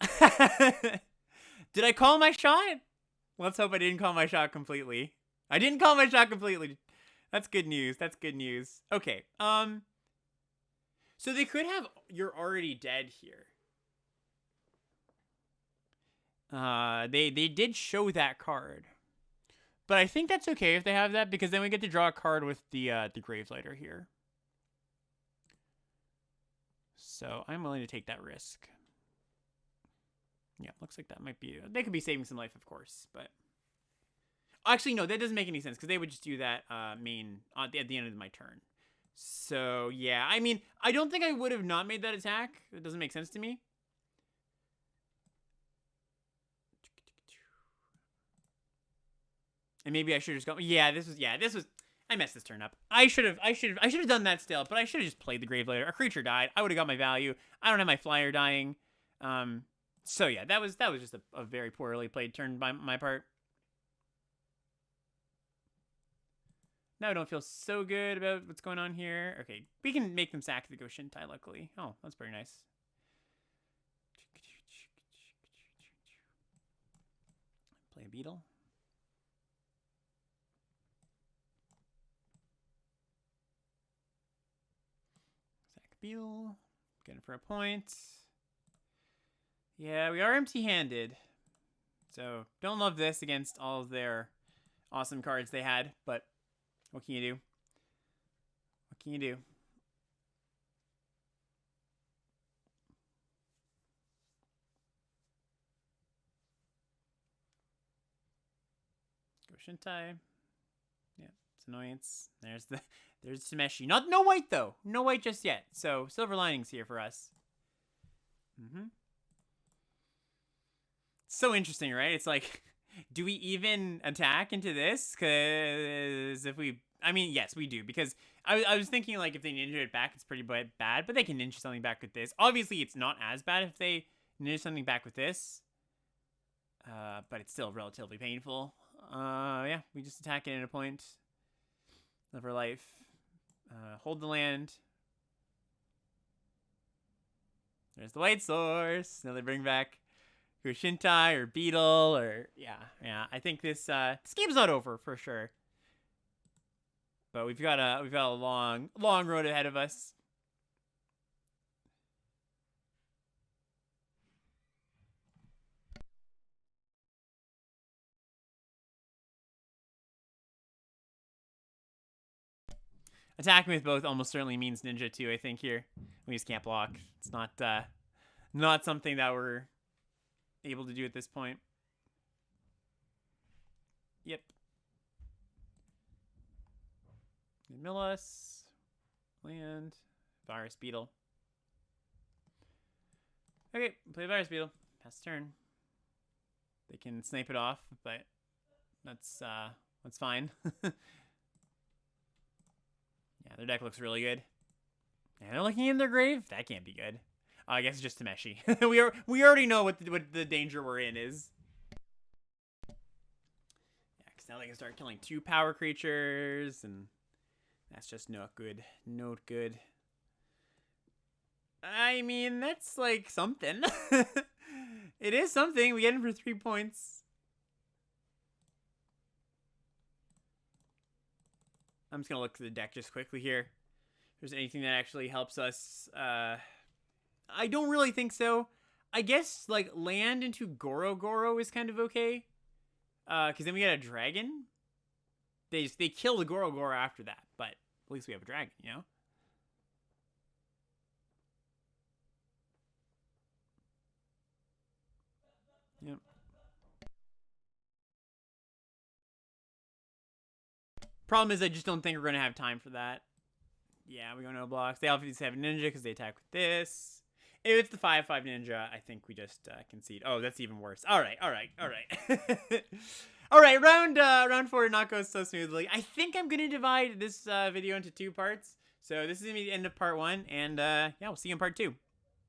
Did I call my shot? Let's hope I didn't call my shot completely. I didn't call my shot completely. That's good news. That's good news. Okay. So they could have You're Already Dead here. They did show that card. But I think that's okay if they have that, because then we get to draw a card with the Gravelighter here. So I'm willing to take that risk. Yeah, looks like that might be... They could be saving some life, of course, but... Actually, no, that doesn't make any sense, because they would just do that main at the end of my turn. So, yeah, I mean, I don't think I would have not made that attack. It doesn't make sense to me. And maybe I should have just gone... Yeah, this was... I messed this turn up. I should have done that still, but I should have just played the Gravelighter. A creature died. I would have got my value. I don't have my flyer dying. So yeah, that was just a very poorly played turn by my part. Now I don't feel so good about what's going on here. Okay, we can make them sack the Goshintai, luckily. Oh, that's pretty nice. Play a Beetle. Sack Beetle. Get it for a point. Yeah, we are empty-handed. So, don't love this against all of their awesome cards they had, but what can you do? What can you do? Goshintai. Yeah, it's annoyance. There's Tameshi. No white though. No white just yet. So, silver linings here for us. So interesting, right? It's like, do we even attack into this? Because if we... I mean, yes, we do. Because I was thinking, like, if they ninja it back, it's pretty bad. But they can ninja something back with this. Obviously, it's not as bad if they ninja something back with this. But it's still relatively painful. Yeah, we just attack it at a point. Live our life. Hold the land. There's the white source. Now they bring back Goshintai or Beetle or yeah. I think this game's not over for sure. But we've got a long road ahead of us. Attacking with both almost certainly means ninja too, I think here. We just can't block. It's not something that we're able to do at this point. Yep. Mill us. Land. Virus Beetle. Okay, play Virus Beetle. Pass the turn. They can snipe it off, but that's fine. Yeah, their deck looks really good. And they're looking in their grave? That can't be good. I guess it's just Tameshi. we already know what the danger we're in is. Yeah, because now they can start killing 2 power creatures, and that's just not good. Not good. I mean, that's like something. It is something. We get him for 3 points. I'm just going to look through the deck just quickly here. If there's anything that actually helps us. I don't really think so. I guess, like, land into Goro is kind of okay. Because then we get a dragon. They kill the Goro after that. But at least we have a dragon, you know? Yep. Problem is, I just don't think we're going to have time for that. Yeah, we go no blocks. They obviously have ninja because they attack with this. If it's the 5/5 ninja, I think we just concede. Oh, that's even worse. All right. All right, round 4 did not go so smoothly. I think I'm going to divide this video into 2 parts. So this is going to be the end of part 1. And yeah, we'll see you in part 2.